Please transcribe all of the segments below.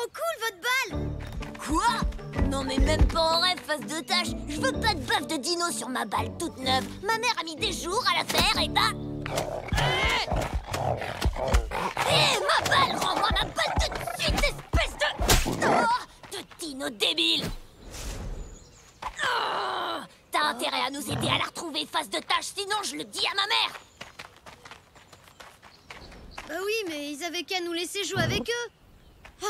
trop cool, votre balle! Quoi? Non mais même pas en rêve, face de tâche. Je veux pas de baffe de dino sur ma balle toute neuve. Ma mère a mis des jours à la faire et bah... Hé, ma balle! Rends-moi ma balle tout de suite, espèce de... Oh, de dino débile! Oh, t'as intérêt à nous aider à la retrouver, face de tâche, sinon je le dis à ma mère! Bah oui, mais ils avaient qu'à nous laisser jouer avec eux. Oh.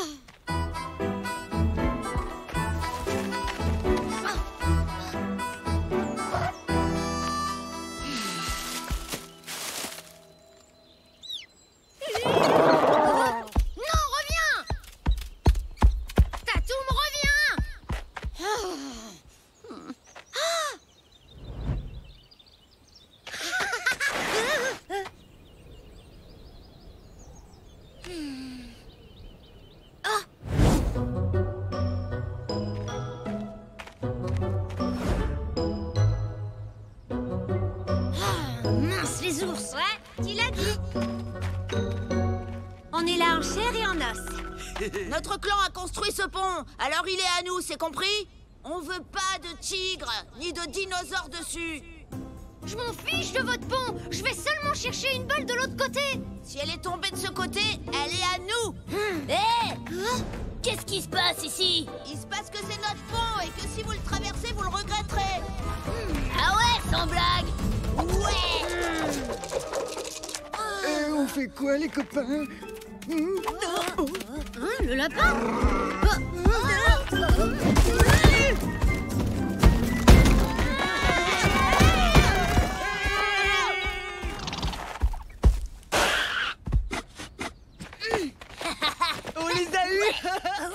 Non, reviens! Tatoum, reviens! Mince, les ours! Ouais, tu l'as dit. On est là en chair et en os. Notre clan a construit ce pont, alors il est à nous, c'est compris? On veut pas de tigres, ni de dinosaures dessus. Je m'en fiche de votre pont! Je vais seulement chercher une balle de l'autre côté! Si elle est tombée de ce côté, elle est à nous. Hé! Qu'est-ce qui se passe ici? Il se passe que c'est notre pont et que si vous le traversez, vous le regretterez. Ah ouais, sans blague! Ouais. On fait quoi, les copains? Hein, le lapin? On les a eus!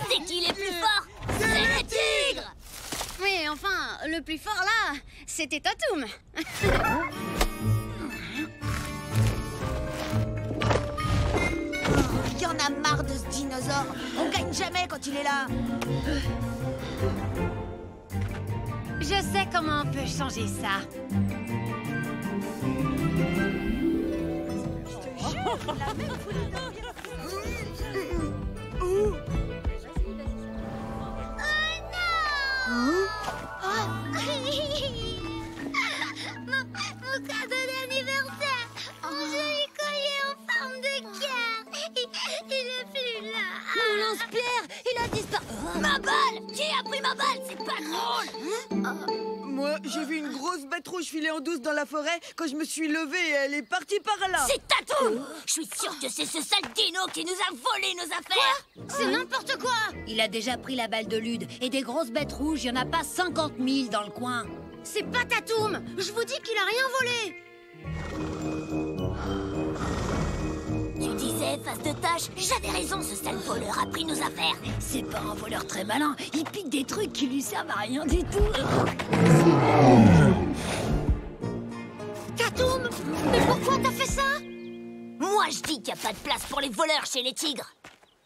C'est qui les plus forts? C'est les tigres! Mais enfin, le plus fort là, c'était Tatoum. Il y en a marre de ce dinosaure. On gagne jamais quand il est là. Je sais comment on peut changer ça. Mon cadeau d'anniversaire, mon joli collier en forme de cœur. Il est plus là. Mon lance-pierre, il a disparu. Ma balle! Qui a pris ma balle? C'est pas drôle! Moi, j'ai vu une grosse bête rouge filer en douce dans la forêt quand je me suis levée et elle est partie par là. C'est Tatoum! Je suis sûre que c'est ce sale dino qui nous a volé nos affaires! C'est n'importe quoi. Il a déjà pris la balle de Lude. Et des grosses bêtes rouges, il n'y en a pas 50 000 dans le coin. C'est pas Tatoum. Je vous dis qu'il a rien volé. Tu disais, face de tâche, j'avais raison, ce sale voleur a pris nos affaires. C'est pas un voleur très malin. Il pique des trucs qui lui servent à rien du tout. Tatoum, mais pourquoi t'as fait ça? Moi, je dis qu'il n'y a pas de place pour les voleurs chez les tigres.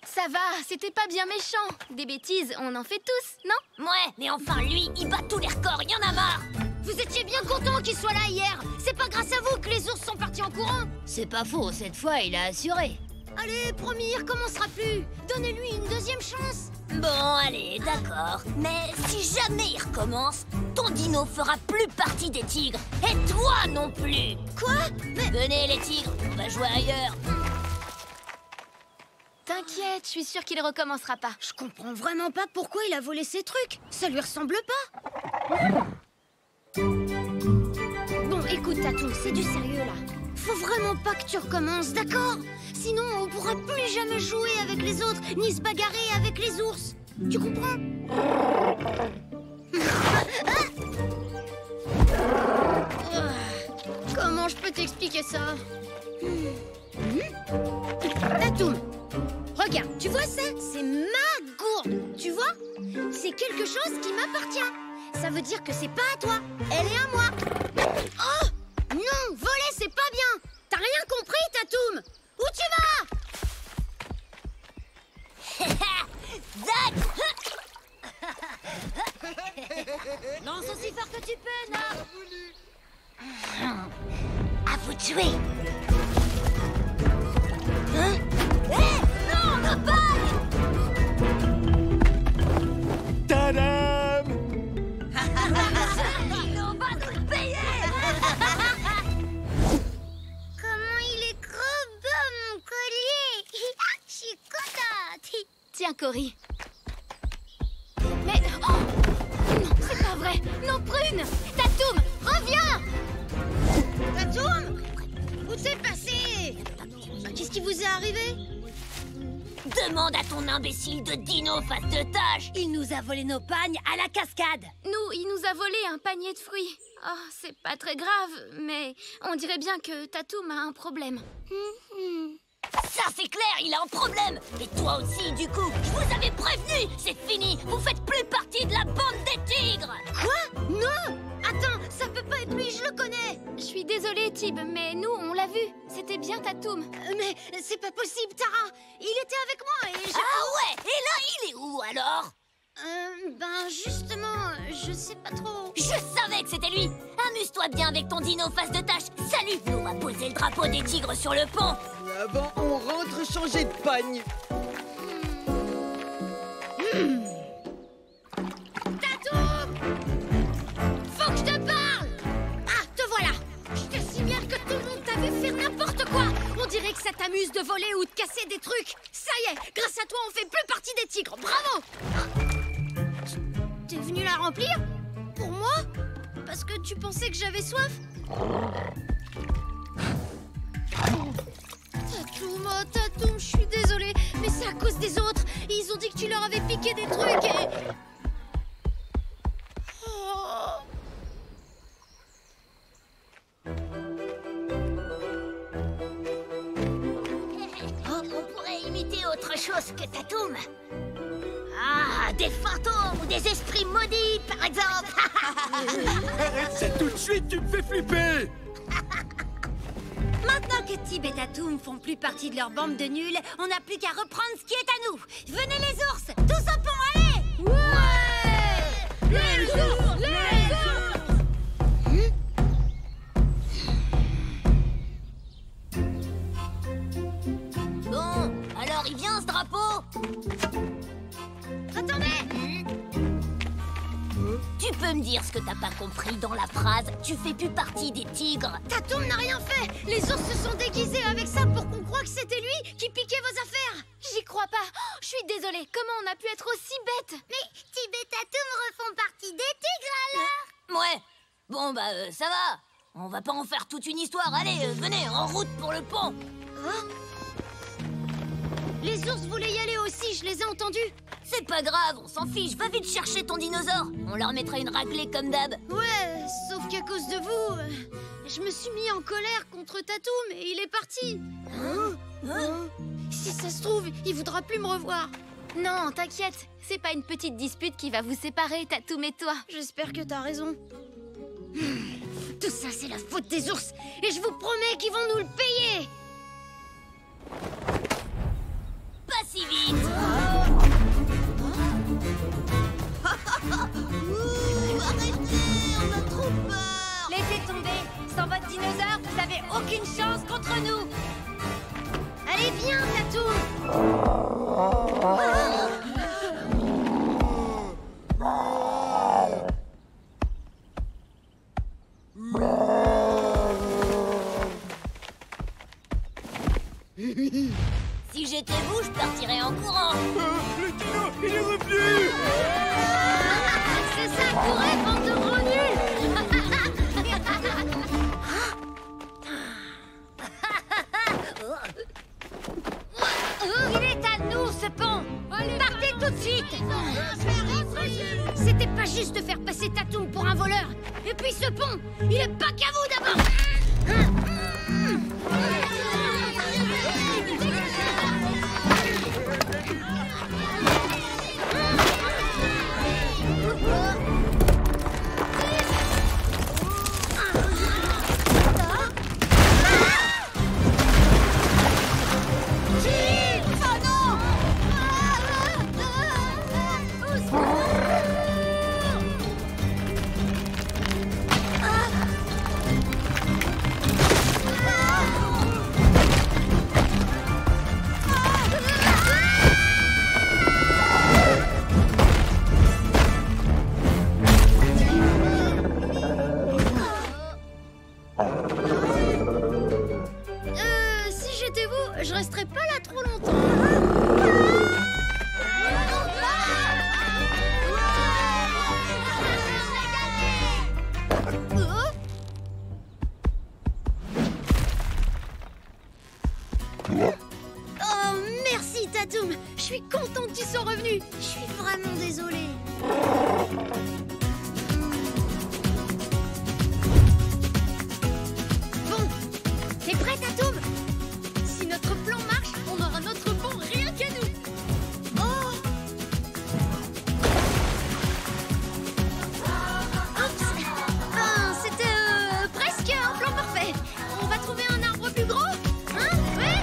Ça va, c'était pas bien méchant. Des bêtises, on en fait tous, non? Ouais, mais enfin, lui, il bat tous les records, il y en a marre. Vous étiez bien content qu'il soit là hier. C'est pas grâce à vous que les ours sont partis en courant. C'est pas faux, cette fois, il a assuré. Allez, promis, il recommencera plus. Donnez-lui une deuxième chance. Bon, allez, d'accord. Mais si jamais il recommence, ton dino fera plus partie des tigres. Et toi non plus. Quoi? Mais Venez, les tigres, on va jouer ailleurs. t'inquiète, je suis sûre qu'il recommencera pas. Je comprends vraiment pas pourquoi il a volé ces trucs. Ça lui ressemble pas. Bon, écoute, Tatoum, c'est du sérieux là. Faut vraiment pas que tu recommences, d'accord? Sinon, on pourra plus jamais jouer avec les autres, ni se bagarrer avec les ours. Tu comprends? Comment je peux t'expliquer ça? Tatoum, regarde, tu vois ça? C'est ma gourde, tu vois? C'est quelque chose qui m'appartient. Ça veut dire que c'est pas à toi, elle est à moi. Oh! Non, voler, c'est pas bien. T'as rien compris, Tatoum? Où tu vas? Zach! Lance aussi fort que tu peux, Nord. À vous de jouer. Hein? Hé! Non, ma balle! favoris. Mais... Oh non, c'est pas vrai. Non, Prune. Tatoum, reviens. Tatoum, où t'es passé? Qu'est-ce qui vous est arrivé? Demande à ton imbécile de dino face de tâche. Il nous a volé nos pagnes à la cascade. Nous, il nous a volé un panier de fruits. Oh, c'est pas très grave, mais on dirait bien que Tatoum a un problème. Ça, c'est clair, il a un problème. Et toi aussi, du coup. Je vous avais prévenu. C'est fini. Vous faites plus partie de la bande des tigres. Quoi? Non! Attends, ça peut pas être lui, je le connais. Je suis désolée, Tib, mais nous, on l'a vu. C'était bien Tatoum. Mais c'est pas possible, Tara. Il était avec moi et j'ai... Ah ouais. Et là, il est où alors? Ben justement, je sais pas trop. Je savais que c'était lui. Amuse-toi bien avec ton dino face de tâche. Salut. Nous, on va poser le drapeau des tigres sur le pont. Et avant, on rentre changer de pagne. Tatoum! Faut que je te parle! Ah, te voilà! Je te signale que tout le monde t'a vu faire n'importe quoi! On dirait que ça t'amuse de voler ou de casser des trucs! Ça y est, grâce à toi, on fait plus partie des tigres! Bravo! T'es venu la remplir? Pour moi? Parce que tu pensais que j'avais soif? Tatoum, oh Tatoum, je suis désolée, mais c'est à cause des autres. Ils ont dit que tu leur avais piqué des trucs et... Oh. On pourrait imiter autre chose que Tatoum. Ah, des fantômes ou des esprits maudits, par exemple. Arrête ça tout de suite, tu me fais flipper. Maintenant que Tib et Tatoum font plus partie de leur bande de nuls, on n'a plus qu'à reprendre ce qui est à nous. Venez les ours, tous au pont, allez! Ouais! Les ours! Les ours! Bon, alors il vient ce drapeau. Attendez! Tu peux me dire ce que t'as pas compris dans la phrase? Tu fais plus partie des tigres. Tatoum n'a rien fait! Les ours se sont déguisés avec ça pour qu'on croie que c'était lui qui piquait vos affaires! J'y crois pas. Oh, je suis désolée. Comment on a pu être aussi bête? Mais Tib et Tatoum refont partie des tigres alors! Ouais. Bon, bah, ça va. On va pas en faire toute une histoire. Allez, venez, en route pour le pont. Les ours voulaient y aller aussi, je les ai entendus! C'est pas grave, on s'en fiche. Va vite chercher ton dinosaure. On leur mettra une raclée comme d'hab. Ouais, sauf qu'à cause de vous, je me suis mis en colère contre Tatoum et il est parti. Si ça se trouve, il voudra plus me revoir. Non, t'inquiète. C'est pas une petite dispute qui va vous séparer, Tatoum et toi. J'espère que t'as raison. Tout ça, c'est la faute des ours et je vous promets qu'ils vont nous le payer. Pas si vite. Arrêtez, on a trop peur. Laissez tomber. Sans votre dinosaure, vous avez aucune chance contre nous. Allez, viens, Tatoum. Si j'étais vous, je partirais en courant. Le dino, il est revenu. C'est ça, courez, bande de gros nuls. Il est à nous, ce pont. Partez tout de suite. C'était pas juste de faire passer Tatoum pour un voleur. Et puis ce pont, il est pas qu'à vous d'abord. suis vraiment désolée. Bon, t'es prête, Atoum? Si notre plan marche, on aura notre pont rien qu'à nous. Oh! Oups! Ben, c'était presque un plan parfait. On va trouver un arbre plus gros? Hein? Ouais?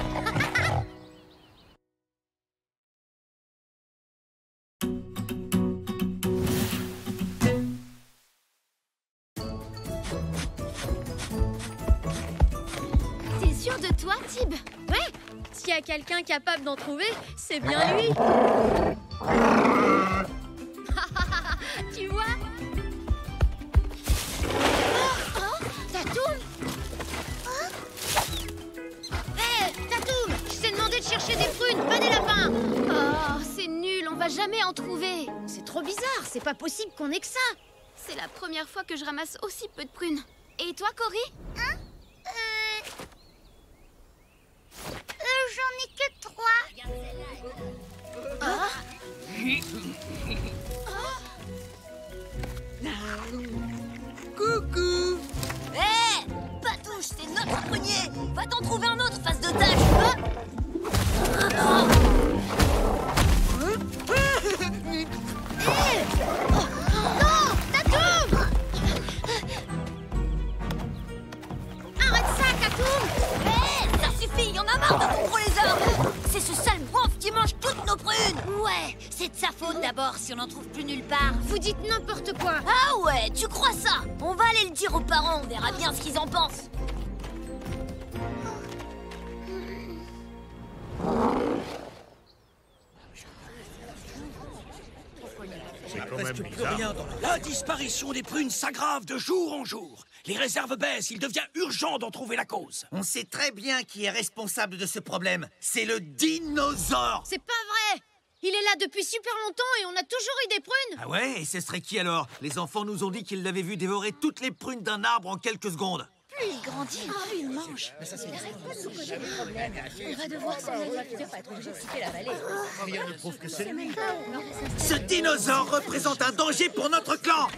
T'es sûr de toi, Tib? Ouais. S'il y a quelqu'un capable d'en trouver, c'est bien lui. Tu vois? Oh, Tatoum? Hé, Tatoum! Je t'ai demandé de chercher des prunes, pas des lapins! Oh, c'est nul, on va jamais en trouver. C'est trop bizarre, c'est pas possible qu'on ait que ça. C'est la première fois que je ramasse aussi peu de prunes. Et toi, Cory? Hein? J'en ai que 3. Ah. Coucou. Hé, Patouche, c'est notre prunier. Va t'en trouver un autre, face de tâche. Non, Tatoum! Arrête ça, Tatoum! Hé, ça suffit, y en a marre de contrôler les arbres. C'est ce sale prof qui mange toutes nos prunes. Ouais, c'est de sa faute d'abord si on n'en trouve plus nulle part. Vous dites n'importe quoi. Ah ouais, tu crois ça? On va aller le dire aux parents, on verra bien ce qu'ils en pensent. Presque plus rien dans la disparition des prunes s'aggrave de jour en jour. Les réserves baissent, il devient urgent d'en trouver la cause. On sait très bien qui est responsable de ce problème. C'est le dinosaure. C'est pas vrai! Il est là depuis super longtemps et on a toujours eu des prunes! Ah ouais? Et ce serait qui alors? Les enfants nous ont dit qu'ils l'avaient vu dévorer toutes les prunes d'un arbre en quelques secondes. Plus il grandit, plus il mange. On va devoir s'en aller. Ce dinosaure représente un danger pour notre clan.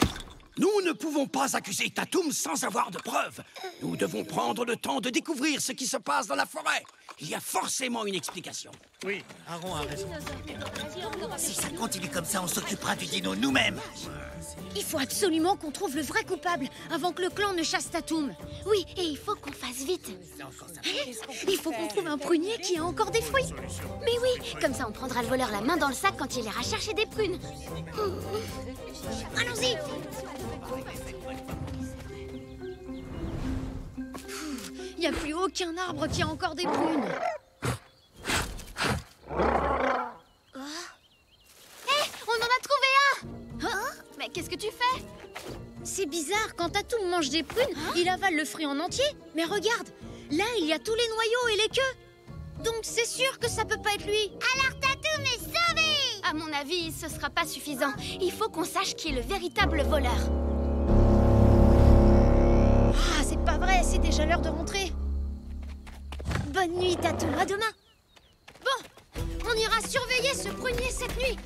Nous ne pouvons pas accuser Tatoum sans avoir de preuves. Nous devons prendre le temps de découvrir ce qui se passe dans la forêt. Il y a forcément une explication. Oui, Aaron a raison. Si ça continue comme ça, on s'occupera du dino nous-mêmes. Il faut absolument qu'on trouve le vrai coupable avant que le clan ne chasse Tatoum. Oui, et il faut qu'on fasse vite. Il faut qu'on trouve un prunier qui a encore des fruits. Mais oui, comme ça on prendra le voleur la main dans le sac quand il ira chercher des prunes. Allons-y. Il n'y a plus aucun arbre qui a encore des prunes. On en a trouvé un! Hein? Mais qu'est-ce que tu fais? C'est bizarre, quand Tatoum mange des prunes, il avale le fruit en entier. Mais regarde, là il y a tous les noyaux et les queues. Donc c'est sûr que ça peut pas être lui. Alors Tatoum est sauvé! À mon avis, ce sera pas suffisant. Il faut qu'on sache qui est le véritable voleur. Ah, c'est pas vrai, c'est déjà l'heure de rentrer. Bonne nuit, Tatoum, à demain. Bon, on ira surveiller ce prunier cette nuit.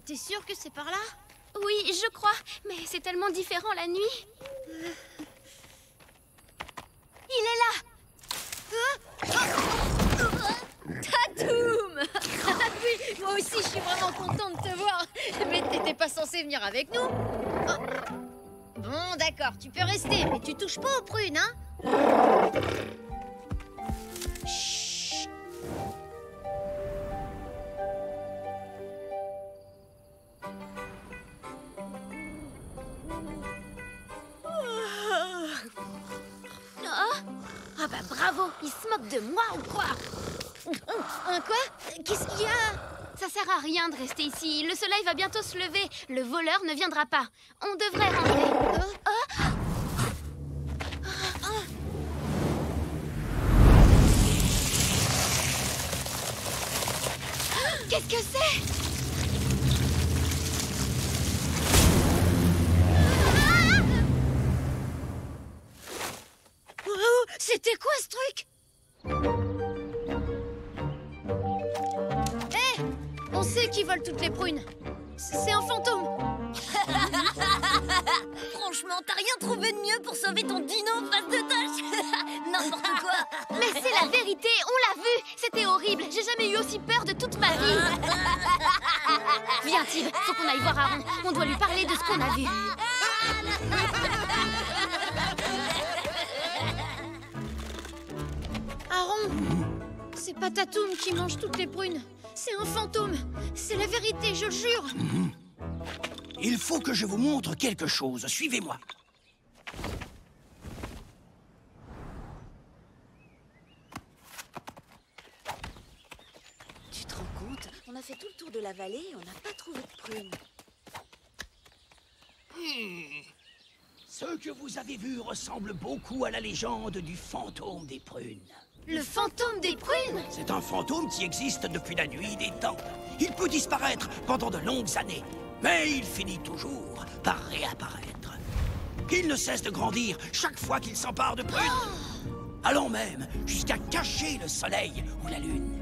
T'es sûre que c'est par là? Oui, je crois, mais c'est tellement différent la nuit. Il est là! Tatoum! Oui, moi aussi je suis vraiment contente de te voir. Mais t'étais pas censé venir avec nous? Oh. Bon, d'accord, tu peux rester, mais tu touches pas aux prunes, hein? Chut. Ah bah bravo, il se moque de moi ou quoi? Un quoi? Qu'est-ce qu'il y a? Ça sert à rien de rester ici, le soleil va bientôt se lever. Le voleur ne viendra pas. On devrait rentrer. Qu'est-ce que c'est? Oh, c'était quoi ce truc? Hé! On sait qui vole toutes les prunes. C'est un fantôme. Franchement, t'as rien trouvé de mieux pour sauver ton dino face de tâche? N'importe quoi. Mais c'est la vérité, on l'a vu. C'était horrible. J'ai jamais eu aussi peur de toute ma vie. Viens, Tib, faut qu'on aille voir Aaron. On doit lui parler de ce qu'on a vu. Aaron, c'est pas Tatoum qui mange toutes les prunes. C'est un fantôme. C'est la vérité, je le jure. Il faut que je vous montre quelque chose. Suivez-moi. Tu te rends compte? On a fait tout le tour de la vallée et on n'a pas trouvé de prunes. Ce que vous avez vu ressemble beaucoup à la légende du fantôme des prunes. Le fantôme des prunes? C'est un fantôme qui existe depuis la nuit des temps. Il peut disparaître pendant de longues années, mais il finit toujours par réapparaître. Il ne cesse de grandir chaque fois qu'il s'empare de prunes, allant même jusqu'à cacher le soleil ou la lune.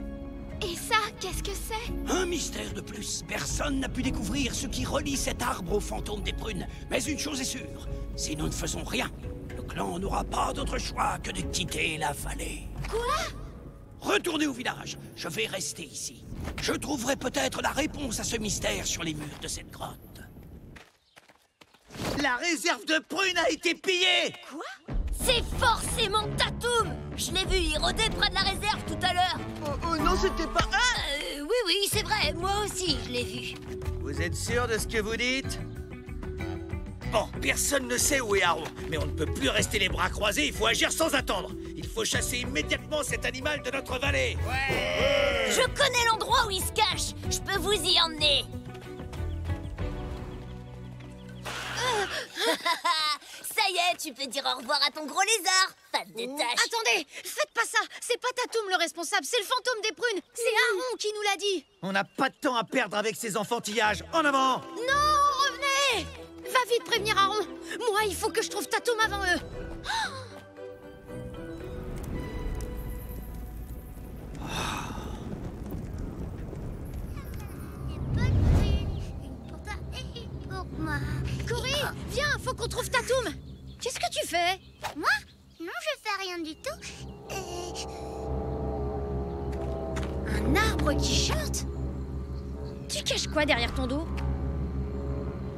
Et ça, qu'est-ce que c'est? Un mystère de plus. Personne n'a pu découvrir ce qui relie cet arbre au fantôme des prunes. Mais une chose est sûre, si nous ne faisons rien, le clan n'aura pas d'autre choix que de quitter la vallée. Quoi? Retournez au village. Je vais rester ici. Je trouverai peut-être la réponse à ce mystère sur les murs de cette grotte. La réserve de prunes a été pillée! Quoi? C'est forcément Tatoum! Je l'ai vu, il rôdait près de la réserve tout à l'heure. Oh non, c'était pas... Ah! Oui, c'est vrai, moi aussi, je l'ai vu. Vous êtes sûr de ce que vous dites? Bon, personne ne sait où est Aaron, mais on ne peut plus rester les bras croisés, il faut agir sans attendre. Il faut chasser immédiatement cet animal de notre vallée. Ouais! Je connais l'endroit où il se cache. Je peux vous y emmener. Ça y est, tu peux dire au revoir à ton gros lézard. Face de tâche. Attendez, faites pas ça. C'est pas Tatoum le responsable, c'est le fantôme des prunes. C'est Aaron qui nous l'a dit. On n'a pas de temps à perdre avec ces enfantillages. En avant! Non, revenez! Va vite prévenir Aaron. Moi, il faut que je trouve Tatoum avant eux. Cory, viens, faut qu'on trouve Tatoum. Qu'est-ce que tu fais? Moi? Non, je fais rien du tout. Un arbre qui chante? Tu caches quoi derrière ton dos?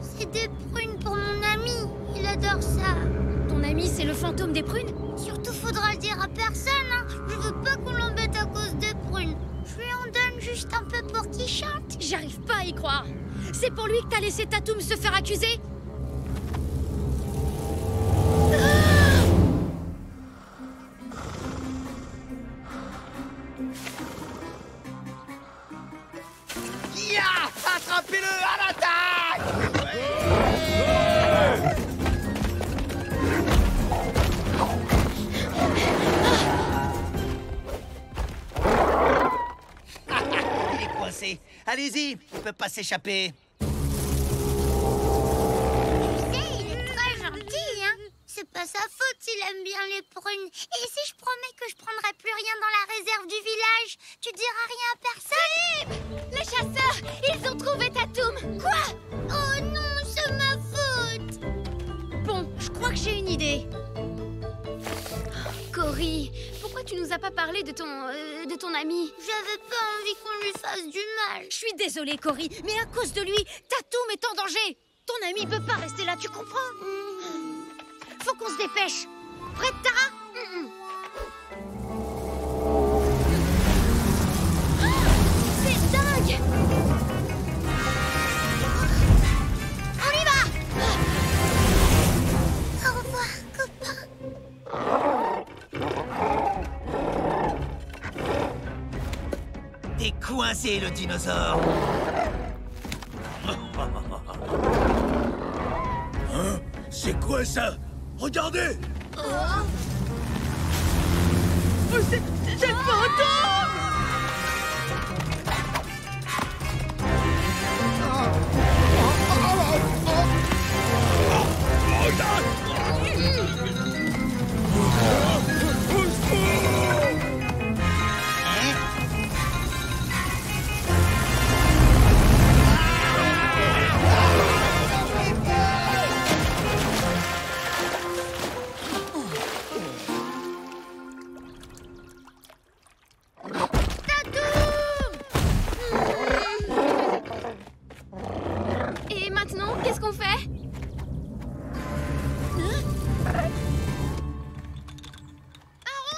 C'est des prunes pour mon ami. Il adore ça. Ton ami, c'est le fantôme des prunes? Surtout, faudra le dire à personne, hein. Je veux pas qu'on l'embête à cause des prunes. Je lui en donne juste un peu pour qu'il chante. J'arrive pas à y croire. C'est pour lui que t'as laissé Tatoum se faire accuser? Ya! Attrapez-le à l'attaque! Il est coincé. Allez-y, il peut pas s'échapper. Tu sais, il est très gentil, hein. C'est pas sa faute s'il aime bien les prunes. Et si je promets que je prendrai plus rien dans la réserve du village, tu diras rien à personne? Les chasseurs, ils ont trouvé Tatoum. Quoi? Oh non, c'est ma faute. Bon, je crois que j'ai une idée. Cory, pourquoi tu nous as pas parlé de ton ami? J'avais pas envie qu'on lui fasse du mal. Je suis désolée, Cory, mais à cause de lui, Tatoum est en danger. Ton ami peut pas rester là, tu comprends? Faut qu'on se dépêche. Prête, Tara? C'est dingue! On y va! Au revoir, copain. T'es coincé, le dinosaure. Hein? C'est quoi ça? Regardez! Oh, c'est le fantôme!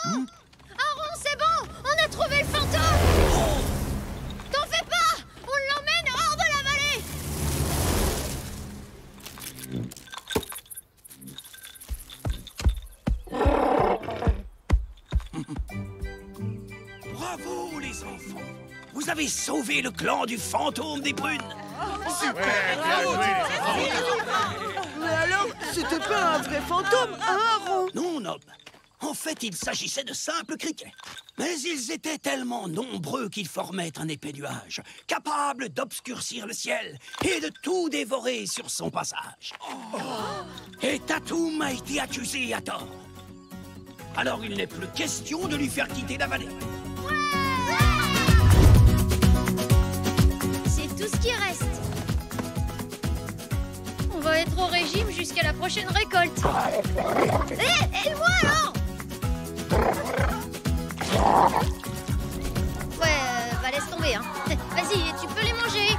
Aaron, c'est bon! On a trouvé le fantôme! T'en fais pas! On l'emmène hors de Hmm. Bravo, les enfants! Vous avez sauvé le clan du fantôme des prunes! Mais alors, c'était pas un vrai fantôme, hein, Aaron? Non, Nob. En fait, il s'agissait de simples criquets. Mais ils étaient tellement nombreux qu'ils formaient un épais nuage, capable d'obscurcir le ciel et de tout dévorer sur son passage. Et Tatoum a été accusé à tort. Alors il n'est plus question de lui faire quitter la vallée. C'est tout ce qui reste. On va être au régime jusqu'à la prochaine récolte. Et moi alors? Ouais, bah laisse tomber, hein. Vas-y, tu peux les manger.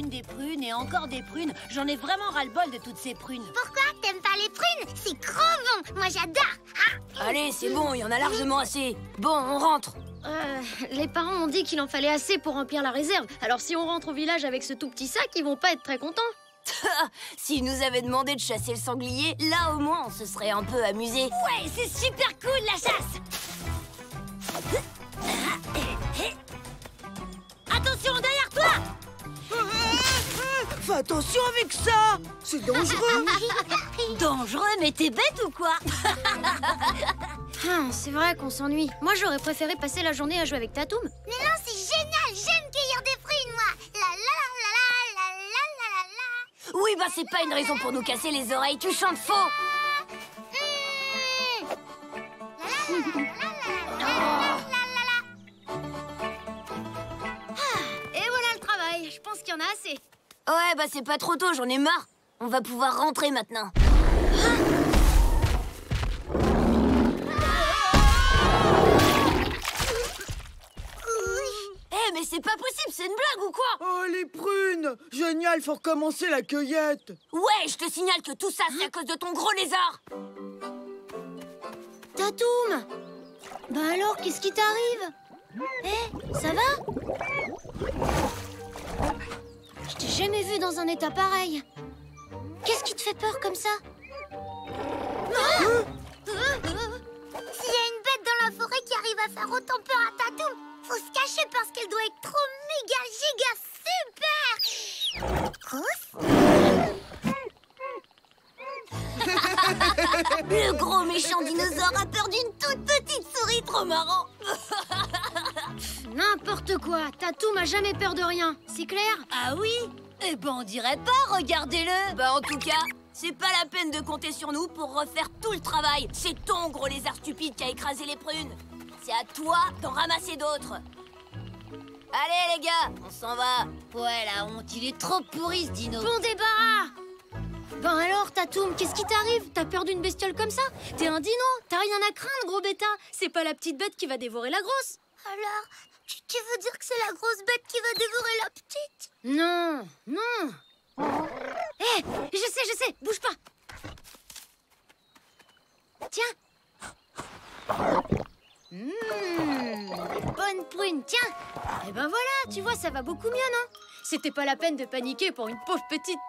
Des prunes et encore des prunes. J'en ai vraiment ras-le-bol de toutes ces prunes. Pourquoi t'aimes pas les prunes? C'est trop bon. Moi, j'adore. Allez, c'est bon, il y en a largement assez. Bon, on rentre. Les parents ont dit qu'il en fallait assez pour remplir la réserve. Alors si on rentre au village avec ce tout petit sac, ils vont pas être très contents. S'ils nous avaient demandé de chasser le sanglier, là au moins on se serait un peu amusé. Ouais, c'est super cool la chasse. Attention, derrière toi! Fais attention avec ça! C'est dangereux! Dangereux, mais t'es bête ou quoi? C'est vrai qu'on s'ennuie. Moi, j'aurais préféré passer la journée à jouer avec Tatoum. Mais non, c'est génial. J'aime cueillir des prunes, moi. La la la la la la la la. Oui, bah c'est pas une raison pour nous casser les oreilles, tu chantes faux. Et voilà le travail. Je pense qu'il y en a assez. Ouais, bah c'est pas trop tôt, j'en ai marre. On va pouvoir rentrer maintenant. Eh, mais c'est pas possible, c'est une blague ou quoi? Oh, les prunes! Génial, faut recommencer la cueillette! Ouais, je te signale que tout ça, c'est à cause de ton gros lézard. Tatoum! Bah alors, qu'est-ce qui t'arrive? Ça va? Je t'ai jamais vu dans un état pareil. Qu'est-ce qui te fait peur comme ça? S'il y a une bête dans la forêt qui arrive à faire autant peur à Tatoum, faut se cacher parce qu'elle doit être trop méga super grosse. Le gros méchant dinosaure a peur d'une toute petite souris, trop marrant. N'importe quoi. Tatoum a jamais peur de rien. C'est clair? Ah oui? Eh ben on dirait pas, regardez-le. Bah en tout cas, c'est pas la peine de compter sur nous pour refaire tout le travail. C'est ton gros lézard stupide qui a écrasé les prunes. C'est à toi d'en ramasser d'autres. Allez les gars, on s'en va. Ouais, la honte, il est trop pourri ce dino. Bon débarras! Ben alors, Tatoum, qu'est-ce qui t'arrive? T'as peur d'une bestiole comme ça? T'es un dino, t'as rien à craindre, gros bêta. C'est pas la petite bête qui va dévorer la grosse. Alors, tu veux dire que c'est la grosse bête qui va dévorer la petite? Non, non. Je sais, bouge pas. Tiens. Bonne prune, tiens. Et ben voilà, tu vois, ça va beaucoup mieux, non? C'était pas la peine de paniquer pour une pauvre petite.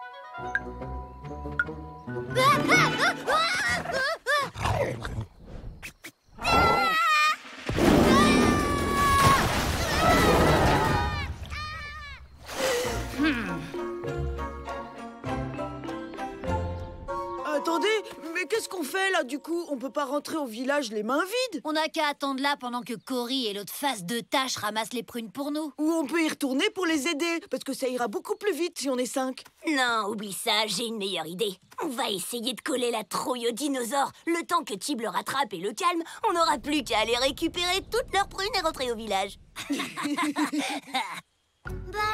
Attendez, mais qu'est-ce qu'on fait là du coup? On peut pas rentrer au village les mains vides? On n'a qu'à attendre là pendant que Cory et l'autre face de tâche ramassent les prunes pour nous. Ou on peut y retourner pour les aider, parce que ça ira beaucoup plus vite si on est 5. Non, oublie ça, j'ai une meilleure idée. On va essayer de coller la trouille aux dinosaures. Le temps que Tib le rattrape et le calme, on n'aura plus qu'à aller récupérer toutes leurs prunes et rentrer au village. Bah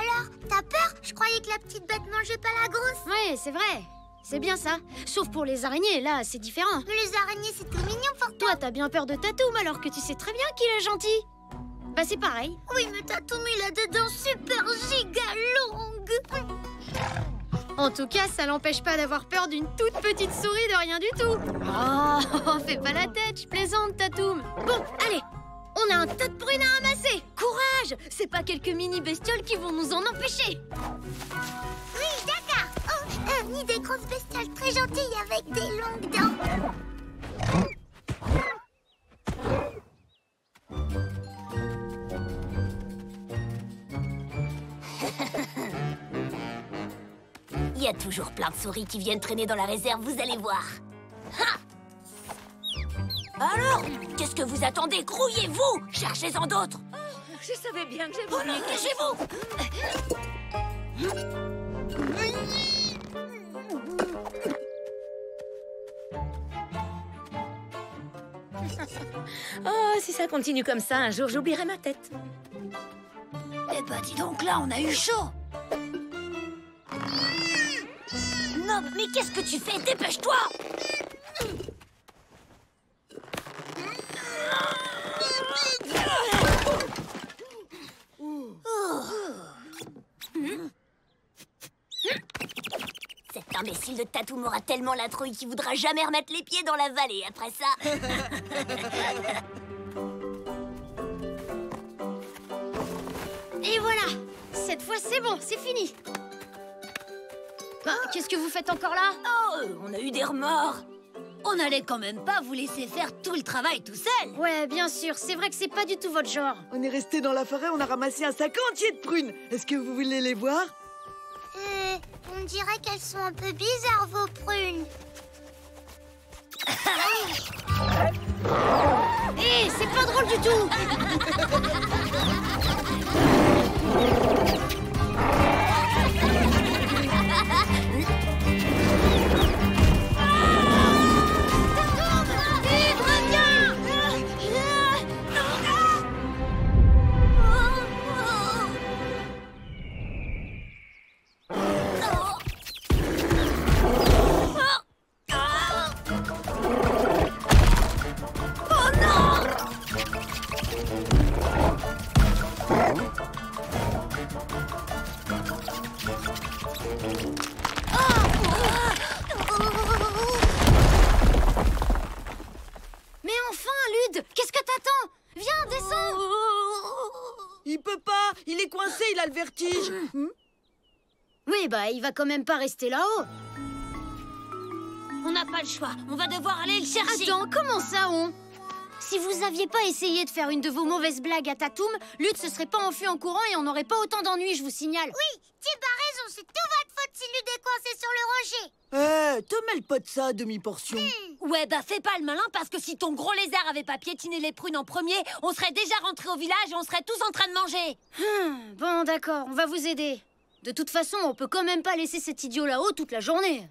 alors, t'as peur? Je croyais que la petite bête mangeait pas la grosse. Ouais, c'est vrai. C'est bien ça. Sauf pour les araignées, là, c'est différent. Mais les araignées, c'est tout mignon pour toi. Toi, t'as bien peur de Tatoum alors que tu sais très bien qu'il est gentil. Bah, c'est pareil. Oui, mais Tatoum, il a des dents super giga longues. En tout cas, ça l'empêche pas d'avoir peur d'une toute petite souris de rien du tout. Oh, fais pas la tête, je plaisante, Tatoum. Bon, allez, on a un tas de prunes à ramasser. Courage, c'est pas quelques mini bestioles qui vont nous en empêcher. Oui, d'accord. Oh, ni des grosses bestioles très gentilles avec des longues dents. Il y a toujours plein de souris qui viennent traîner dans la réserve, vous allez voir. Ha! Alors, qu'est-ce que vous attendez? Grouillez-vous! Cherchez-en d'autres! Je savais bien que Oh non, cachez-vous! Oh, si ça continue comme ça, un jour j'oublierai ma tête. Eh ben, dis donc, là, on a eu chaud! Non, mais qu'est-ce que tu fais? Dépêche-toi! Cet imbécile de Tatoum aura tellement la trouille qu'il voudra jamais remettre les pieds dans la vallée après ça. Et voilà, cette fois c'est bon, c'est fini. Bah, qu'est-ce que vous faites encore là? Oh, on a eu des remords. On allait quand même pas vous laisser faire tout le travail tout seul. Ouais, bien sûr, c'est vrai que c'est pas du tout votre genre. On est resté dans la forêt, on a ramassé un sac entier de prunes. Est-ce que vous voulez les voir? On dirait qu'elles sont un peu bizarres, vos prunes. Hé, c'est pas drôle du tout. Mais enfin, Lude, qu'est-ce que t'attends? Viens, descends. Il peut pas, il est coincé, il a le vertige. Oui, bah, il va quand même pas rester là-haut. On n'a pas le choix. On va devoir aller le chercher. Attends, comment ça, on? Si vous aviez pas essayé de faire une de vos mauvaises blagues à Tatoum, Lude se serait pas enfui en courant et on n'aurait pas autant d'ennuis, je vous signale. Oui, Tib a raison, c'est tout votre faute si Lude est coincé sur le rocher. Te mêle pas de ça, à demi-portion. Ouais, bah fais pas le malin parce que si ton gros lézard avait pas piétiné les prunes en premier, on serait déjà rentrés au village et on serait tous en train de manger. Bon, d'accord, on va vous aider. De toute façon, on peut quand même pas laisser cet idiot là-haut toute la journée.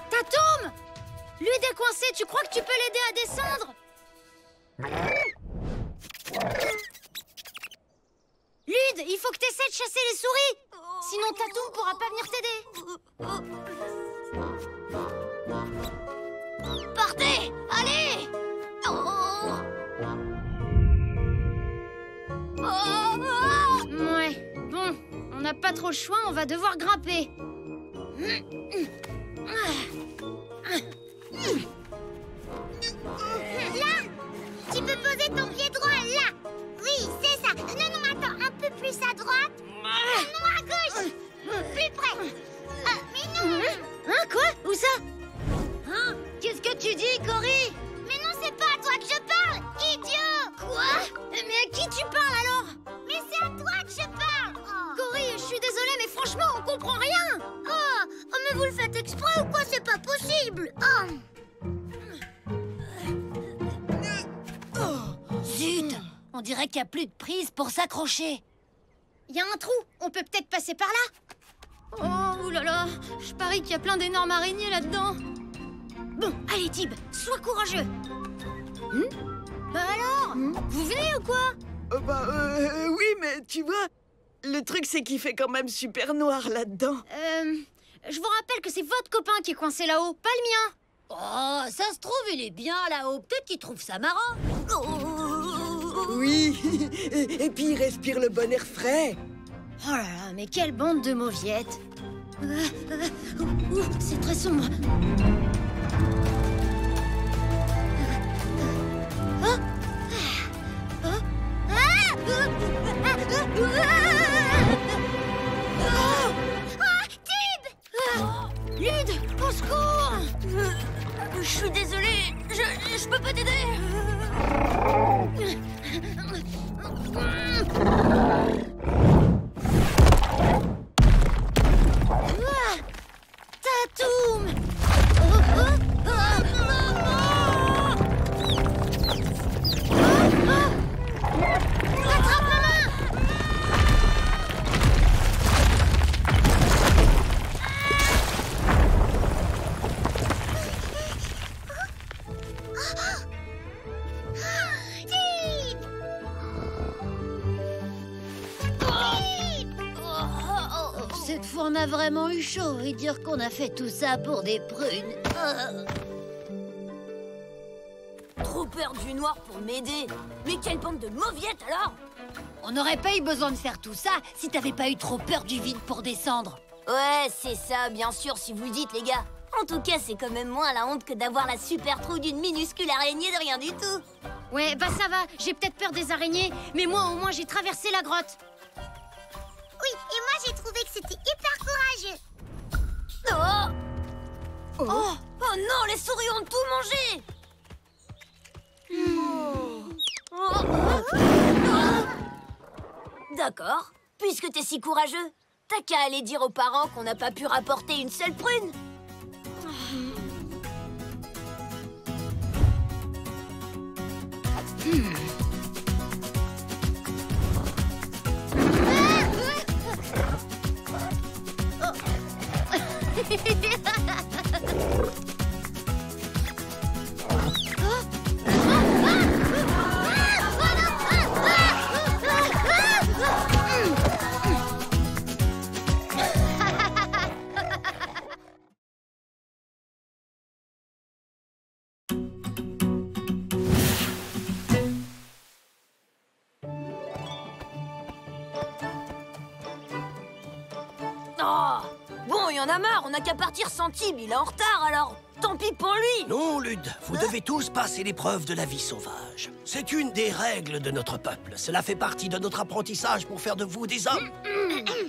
Tatoum! Lude est coincé, tu crois que tu peux l'aider à descendre? Lude, il faut que tu essaies de chasser les souris. Sinon Tatoum pourra pas venir t'aider. Partez! Allez! Ouais, bon, on n'a pas trop le choix, on va devoir grimper. Là, tu peux poser ton pied droit là. Oui, c'est ça. Non, attends, un peu plus à droite. Non, à gauche. Plus près. Mais non. Hein, quoi? Où ça? Hein? Qu'est-ce que tu dis, Cory? Mais non, c'est pas à toi que je parle, idiot. Quoi? Mais à qui tu parles alors? Mais c'est à toi que je parle. Cory, je suis désolée, mais franchement, on comprend rien. Oh, mais vous le faites exprès ou quoi? C'est pas possible. Zut! On dirait qu'il n'y a plus de prise pour s'accrocher. Il y a un trou, on peut peut-être passer par là. Oh là là, je parie qu'il y a plein d'énormes araignées là-dedans. Bon, allez, Tib, sois courageux. Bah alors, vous venez ou quoi? Oui, mais tu vois, le truc c'est qu'il fait quand même super noir là-dedans. Je vous rappelle que c'est votre copain qui est coincé là-haut, pas le mien. Oh, ça se trouve, il est bien là-haut. Peut-être qu'il trouve ça marrant. Oui, et puis il respire le bon air frais. Oh là là, mais quelle bande de mauviettes. C'est très sombre. Lude, au secours! Je suis désolée, je peux pas t'aider. Tatoum! Attrape ma main! Cette fois, on a vraiment eu chaud et dire qu'on a fait tout ça pour des prunes. Trop peur du noir pour m'aider. Mais quelle bande de mauviettes alors! On n'aurait pas eu besoin de faire tout ça si t'avais pas eu trop peur du vide pour descendre. Ouais, c'est ça, bien sûr, si vous le dites, les gars. En tout cas, c'est quand même moins la honte que d'avoir la super trou d'une minuscule araignée de rien du tout. Ouais, bah ça va, j'ai peut-être peur des araignées, mais moi au moins j'ai traversé la grotte. Oui, et moi j'ai trouvé que c'était hyper courageux. Oh non, les souris ont tout mangé. D'accord, puisque t'es si courageux, t'as qu'à aller dire aux parents qu'on n'a pas pu rapporter une seule prune. Bon, il y en a marre, on n'a qu'à partir sans Tib, il est en retard alors. Tant pis pour lui. Non, Lude, vous devez tous passer l'épreuve de la vie sauvage. C'est une des règles de notre peuple. Cela fait partie de notre apprentissage pour faire de vous des hommes.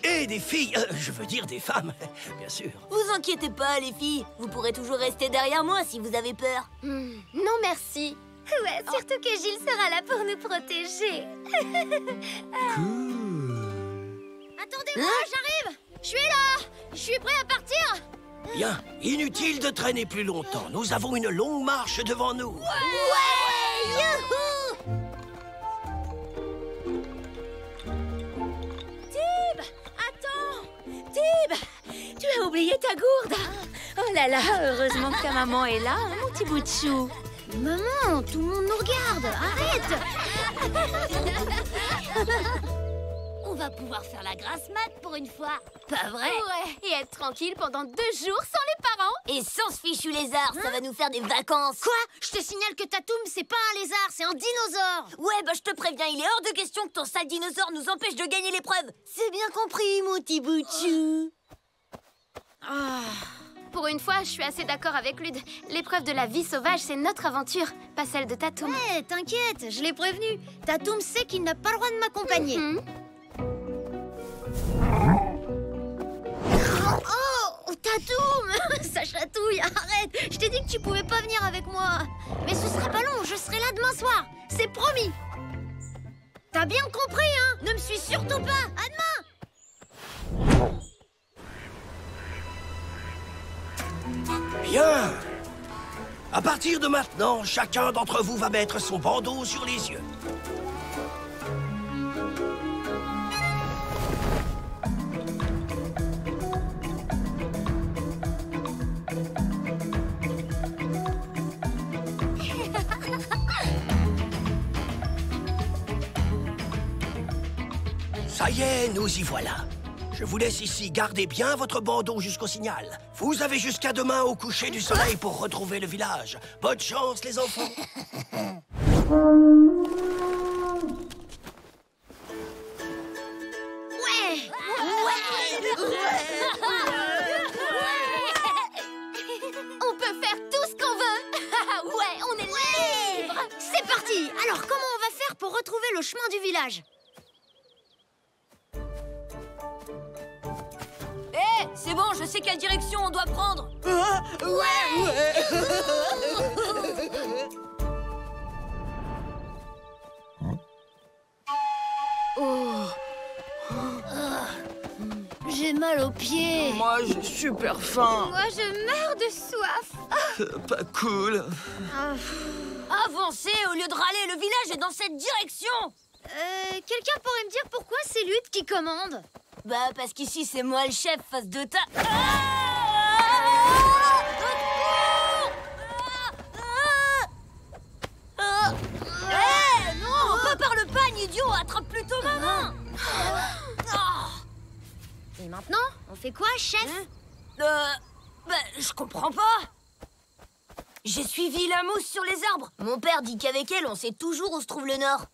Et des filles, je veux dire des femmes, bien sûr. Vous inquiétez pas, les filles. Vous pourrez toujours rester derrière moi si vous avez peur. Non merci. Ouais, surtout que Gilles sera là pour nous protéger. Attendez-moi, j'arrive! Je suis là! Je suis prêt à partir! Bien, inutile de traîner plus longtemps. Nous avons une longue marche devant nous. Tib! Attends! Tib! Tu as oublié ta gourde! Oh là là, heureusement que ta maman est là, hein, mon petit bout de chou. Maman, tout le monde nous regarde! Arrête! On va pouvoir faire la grasse mat pour une fois. Pas vrai? Ouais, et être tranquille pendant 2 jours sans les parents. Et sans ce fichu lézard, ça va nous faire des vacances. Quoi? Je te signale que Tatoum, c'est pas un lézard, c'est un dinosaure! Ouais, bah je te préviens, il est hors de question que ton sale dinosaure nous empêche de gagner l'épreuve. C'est bien compris, mon petit bout de chou. Pour une fois, je suis assez d'accord avec Lude. L'épreuve de la vie sauvage, c'est notre aventure, pas celle de Tatoum. Ouais, t'inquiète, je l'ai prévenu. Tatoum sait qu'il n'a pas le droit de m'accompagner. Oh, Tatoum! Ça chatouille, arrête! Je t'ai dit que tu pouvais pas venir avec moi. Mais ce sera pas long, je serai là demain soir. C'est promis. T'as bien compris, hein? Ne me suis surtout pas. À demain! Bien. À partir de maintenant, chacun d'entre vous va mettre son bandeau sur les yeux. Ça y est, nous y voilà. Je vous laisse ici, gardez bien votre bandeau jusqu'au signal. Vous avez jusqu'à demain au coucher du soleil pour retrouver le village. Bonne chance, les enfants. On peut faire tout ce qu'on veut. Ouais, on est libre. C'est parti. Alors, comment on va faire pour retrouver le chemin du village? Hé, c'est bon, je sais quelle direction on doit prendre. J'ai mal aux pieds. Moi, j'ai super faim. Moi, je meurs de soif. Pas cool. Avancez au lieu de râler, le village est dans cette direction. Quelqu'un pourrait me dire pourquoi c'est Lutte qui commande? Bah, parce qu'ici, c'est moi le chef face de ta... Non, pas par le pagne, idiot. Attrape plutôt ma main. Et maintenant, on fait quoi, chef? Bah, je comprends pas. J'ai suivi la mousse sur les arbres. Mon père dit qu'avec elle, on sait toujours où se trouve le nord.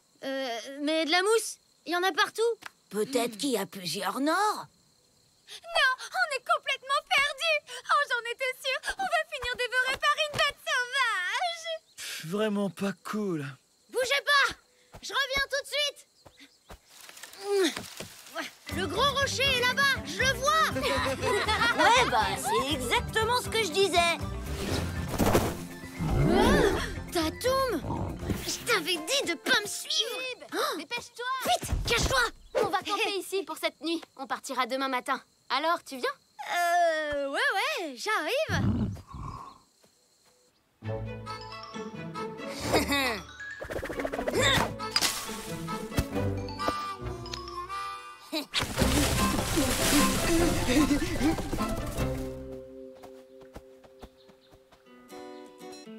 Mais de la mousse, il y en a partout. Peut-être qu'il y a plusieurs nords. Non, on est complètement perdus. Oh, j'en étais sûre. On va finir dévoré par une bête sauvage. Vraiment pas cool. Bougez pas. Je reviens tout de suite. Le gros rocher est là-bas, je le vois. Ouais, bah, c'est exactement ce que je disais. Tatoum, je t'avais dit de pas me suivre. Dépêche-toi. Vite, cache-toi. On va camper ici pour cette nuit. On partira demain matin. Alors, tu viens? Ouais, j'arrive.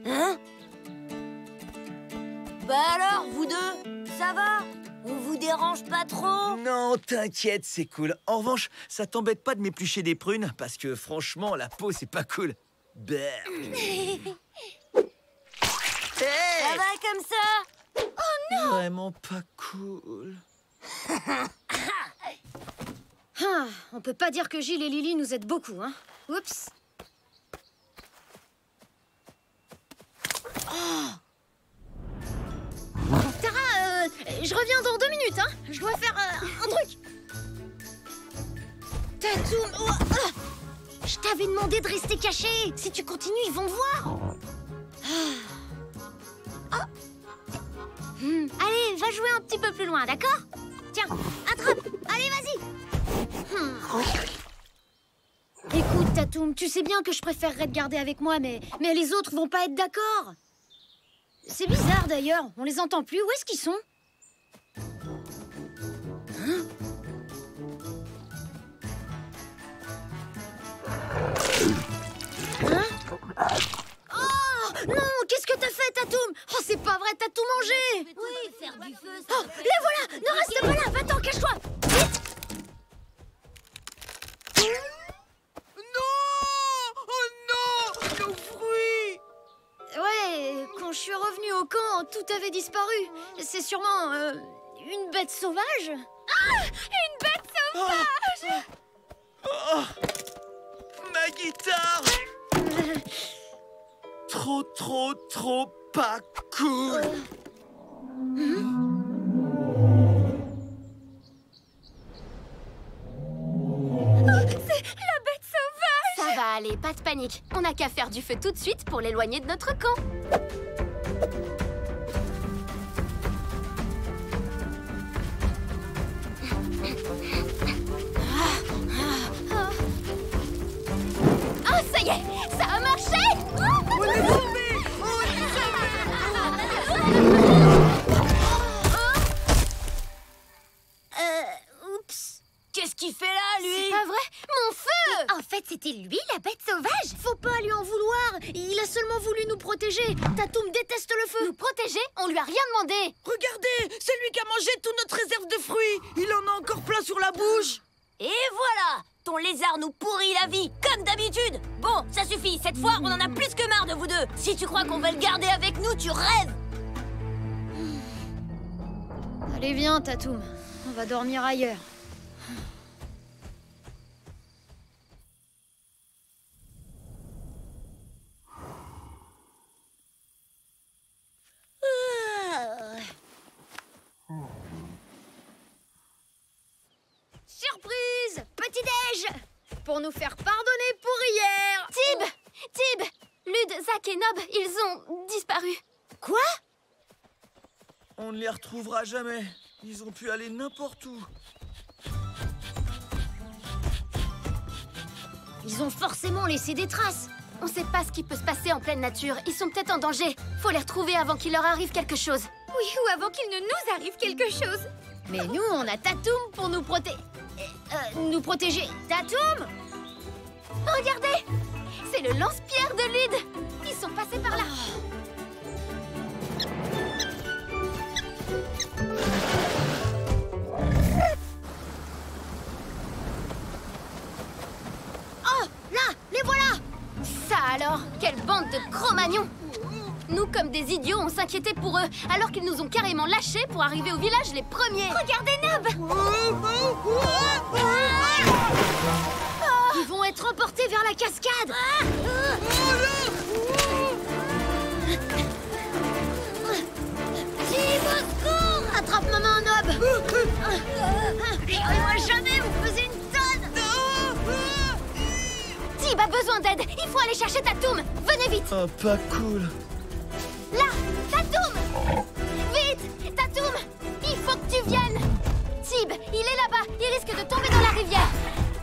Hein? Bah alors, vous deux, ça va? On vous dérange pas trop? Non, t'inquiète, c'est cool. En revanche, ça t'embête pas de m'éplucher des prunes? Parce que franchement, la peau, c'est pas cool. Hey, Ça va comme ça? vraiment pas cool. On peut pas dire que Gilles et Lily nous aident beaucoup, hein. Oups. Tara, je reviens dans 2 minutes, hein. Je dois faire un truc. Tatoum, je t'avais demandé de rester caché. Si tu continues, ils vont voir. Allez, va jouer un petit peu plus loin, d'accord? Tiens, attrape. Allez, vas-y. Écoute, Tatoum, tu sais bien que je préférerais te garder avec moi, mais les autres vont pas être d'accord. C'est bizarre, d'ailleurs. On les entend plus. Où est-ce qu'ils sont? Oh non, qu'est-ce que t'as fait, Tatoum? Oh, c'est pas vrai, t'as tout mangé. Oui, faire du feu, Oh, les voilà. Ne reste pas là. Va-t'en, cache-toi. Vite. Nos fruits! Ouais, quand je suis revenue au camp, tout avait disparu. C'est sûrement une bête sauvage. Ah, une bête sauvage. Oh, ma guitare! Trop pas cool! C'est la bête sauvage. Ça va aller, pas de panique. On n'a qu'à faire du feu tout de suite pour l'éloigner de notre camp. Oh, ça y est, ça a marché. On est tombé! Oups. Qu'est-ce qu'il fait là, lui? C'est pas vrai, mon feu. En fait, c'était lui, la bête sauvage. Faut pas lui en vouloir. Il a seulement voulu nous protéger. Tatoum déteste le feu. Nous protéger? On lui a rien demandé. Regardez, c'est lui qui a mangé toute notre réserve de fruits. Il en a encore plein sur la bouche. Et voilà! Ton lézard nous pourrit la vie, comme d'habitude! Bon, ça suffit, cette fois, on en a plus que marre de vous deux! Si tu crois qu'on va le garder avec nous, tu rêves! Allez, viens, Tatoum. On va dormir ailleurs. Surprise! Petit-déj! Pour nous faire pardonner pour hier! Tib! Lud, Zach et Nob, ils ont disparu. Quoi? On ne les retrouvera jamais. Ils ont pu aller n'importe où. Ils ont forcément laissé des traces. On sait pas ce qui peut se passer en pleine nature. Ils sont peut-être en danger. Faut les retrouver avant qu'il leur arrive quelque chose. Oui, ou avant qu'il ne nous arrive quelque chose. Mais nous, on a Tatoum pour nous protéger. Tatoum! Regardez! C'est le lance-pierre de Lud. Ils sont passés par là. Oh, là, les voilà! Ça alors, quelle bande de Cro-Magnons! Nous, comme des idiots, on s'inquiétait pour eux, alors qu'ils nous ont carrément lâchés pour arriver au village les premiers. Regardez Nob! Ils vont être emportés vers la cascade! Tib, au secours! Attrape maman, Nob! Moi jamais, vous faisiez une tonne! Tib a besoin d'aide. Il faut aller chercher Tatoum. Venez vite. Oh, pas cool. Là, Tatoum! Vite, Tatoum! Il faut que tu viennes. Tib, il est là-bas. Il risque de tomber dans la rivière.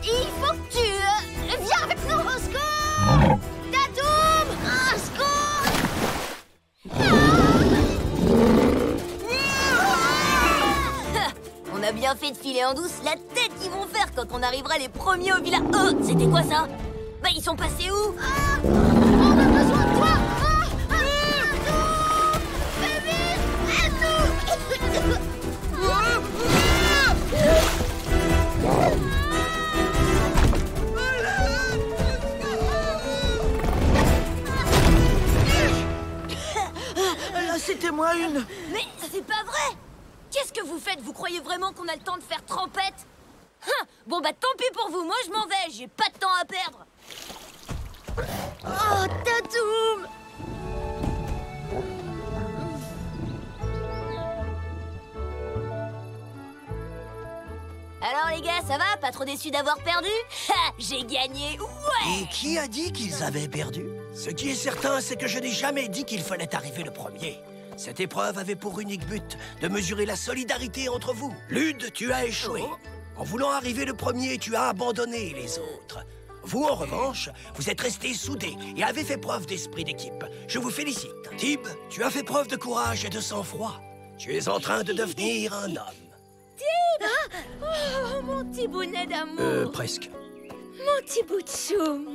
Il faut que tu... viens avec nous. Au secours! Tatoum! Au secours! On a bien fait de filer en douce la tête qu'ils vont faire quand on arrivera les premiers au village. Oh, c'était quoi ça? Bah, ils sont passés où? On a besoin de toi! Tatoum! Fais vite! Aide-nous! Là, c'était moi une. Mais c'est pas vrai! Qu'est-ce que vous faites? Vous croyez vraiment qu'on a le temps de faire trempette? Bon bah tant pis pour vous, moi je m'en vais, j'ai pas de temps à perdre. Oh, Tatoum! Alors les gars, ça va? Pas trop déçu d'avoir perdu? Ha! J'ai gagné, ouais! Et qui a dit qu'ils avaient perdu? Ce qui est certain, c'est que je n'ai jamais dit qu'il fallait arriver le premier. Cette épreuve avait pour unique but de mesurer la solidarité entre vous. Lud, tu as échoué. En voulant arriver le premier, tu as abandonné les autres. Vous, en revanche, vous êtes restés soudés et avez fait preuve d'esprit d'équipe. Je vous félicite. Tib, tu as fait preuve de courage et de sang-froid. Tu es en train de devenir un homme. Oh, mon petit bonnet d'amour! Presque. Mon petit bout de chou.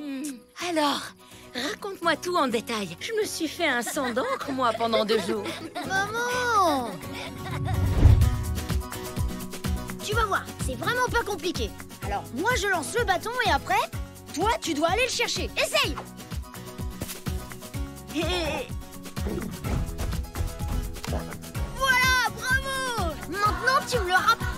Alors, raconte-moi tout en détail. Je me suis fait un sang d'encre, moi, pendant 2 jours. Maman! Tu vas voir, c'est vraiment pas compliqué. Alors, moi, je lance le bâton et après, toi, tu dois aller le chercher. Essaye! Voilà, bravo! Maintenant, tu me le rapportes.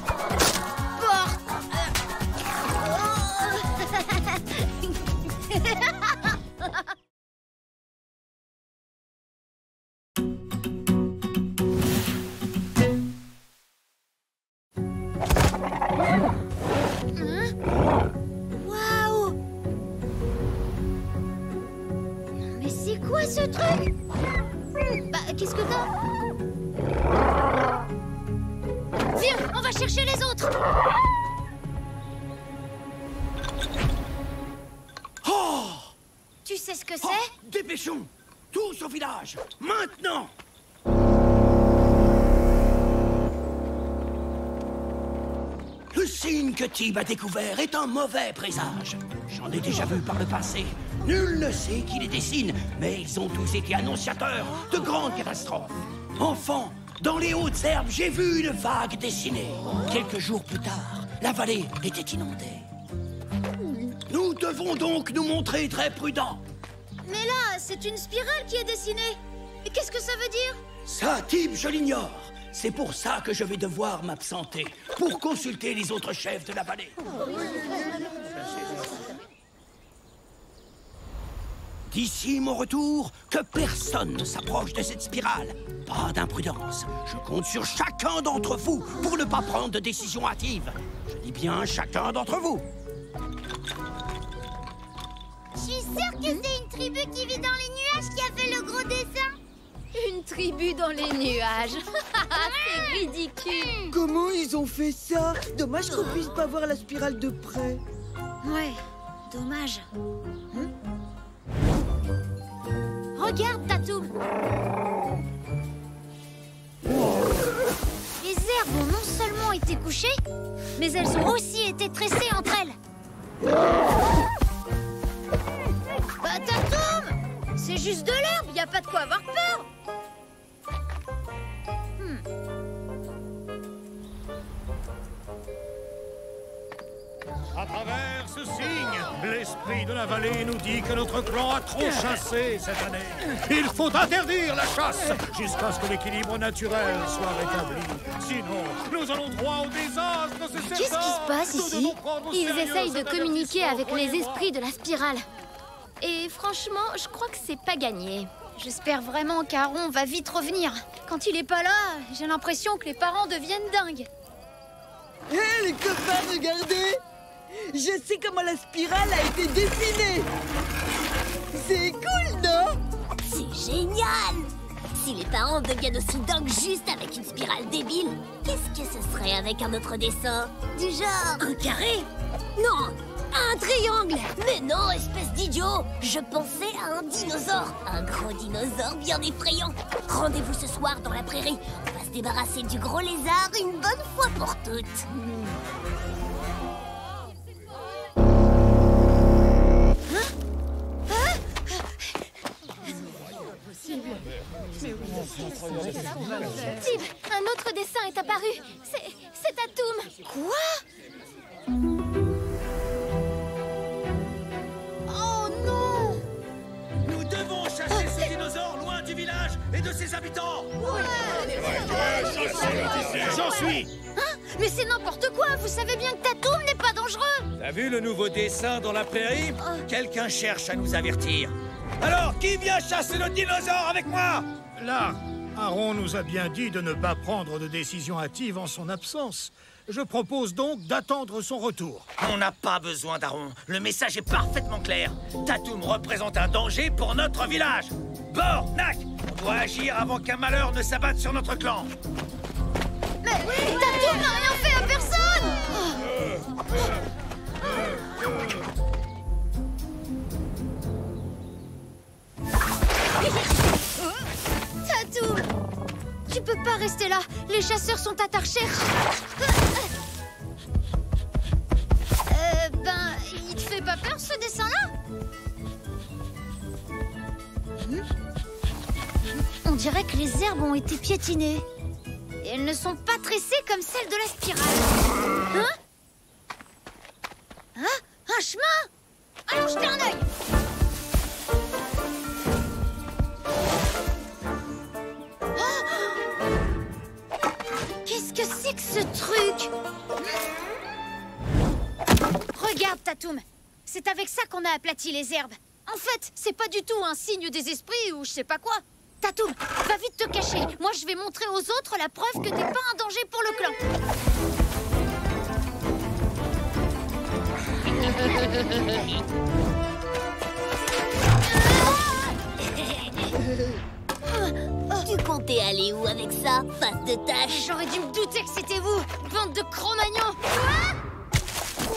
Waouh! Mais c'est quoi ce truc? Bah, qu'est-ce que t'as? Viens, on va chercher les autres! Oh! Tu sais ce que c'est? Oh, dépêchons! Tous au village! Maintenant! Le signe que Tib a découvert est un mauvais présage. J'en ai déjà vu par le passé. Nul ne sait qui les dessine, mais ils ont tous été annonciateurs de grandes catastrophes. Enfant, dans les hautes herbes, j'ai vu une vague dessinée. Quelques jours plus tard, la vallée était inondée. Nous devons donc nous montrer très prudents. Mais là, c'est une spirale qui est dessinée. Et qu'est-ce que ça veut dire? Ça, Tib, je l'ignore. C'est pour ça que je vais devoir m'absenter, pour consulter les autres chefs de la vallée. D'ici mon retour, que personne ne s'approche de cette spirale. Pas d'imprudence. Je compte sur chacun d'entre vous pour ne pas prendre de décision hâtive. Je dis bien chacun d'entre vous. Je suis sûre que c'est une tribu qui vit dans les nuages qui a fait le gros dessin. Une tribu dans les nuages. C'est ridicule. Comment ils ont fait ça? Dommage qu'on puisse pas voir la spirale de près. Ouais, dommage. Regarde, Tatoum. Les herbes ont non seulement été couchées, mais elles ont aussi été tressées entre elles. Bah, Tatoum, c'est juste de l'herbe, y a pas de quoi avoir peur. À travers ce signe, l'esprit de la vallée nous dit que notre clan a trop chassé cette année. Il faut interdire la chasse jusqu'à ce que l'équilibre naturel soit rétabli. Sinon, nous allons droit au désastre, c'est certain. Qu'est-ce qui se passe ici? Ils essayent de communiquer avec les esprits de la spirale. Et franchement, je crois que c'est pas gagné. J'espère vraiment qu'Aaron va vite revenir. Quand il est pas là, j'ai l'impression que les parents deviennent dingues. Hé, les copains, regardez! Je sais comment la spirale a été dessinée! C'est cool, non? C'est génial! Si les parents deviennent aussi dingues juste avec une spirale débile, qu'est-ce que ce serait avec un autre dessin? Du genre... Un carré? Non! Un triangle! Mais non, espèce d'idiot! Je pensais à un dinosaure! Un gros dinosaure bien effrayant! Rendez-vous ce soir dans la prairie. On va se débarrasser du gros lézard une bonne fois pour toutes. Tib, un autre dessin est apparu. C'est Tatoum. Quoi? Oh non! Nous devons chasser ce dinosaure loin du village et de ses habitants. J'en suis! Hein? Mais c'est n'importe quoi! Vous savez bien que Tatoum n'est pas dangereux! T'as vu le nouveau dessin dans la prairie? Quelqu'un cherche à nous avertir. Alors, qui vient chasser le dinosaure avec moi? Là, Aaron nous a bien dit de ne pas prendre de décision hâtive en son absence. Je propose donc d'attendre son retour. On n'a pas besoin d'Aaron. Le message est parfaitement clair. Tatoum représente un danger pour notre village. Bor, Nak, on doit agir avant qu'un malheur ne s'abatte sur notre clan. Mais Tatoum n'a rien fait à personne! Tatoum! Tu peux pas rester là. Les chasseurs sont à ta recherche. Il te fait pas peur ce dessin-là? On dirait que les herbes ont été piétinées. Et elles ne sont pas tressées comme celles de la spirale. Hein? Hein? Un chemin? Allons jeter un œil. Qu'est-ce que c'est que ce truc? Regarde, Tatoum. C'est avec ça qu'on a aplati les herbes. En fait, c'est pas du tout un signe des esprits ou je sais pas quoi. Tatoum, va vite te cacher. Moi, je vais montrer aux autres la preuve que t'es pas un danger pour le clan. Tu comptais aller où avec ça, face de tâche? J'aurais dû me douter que c'était vous, bande de Cro-Magnons.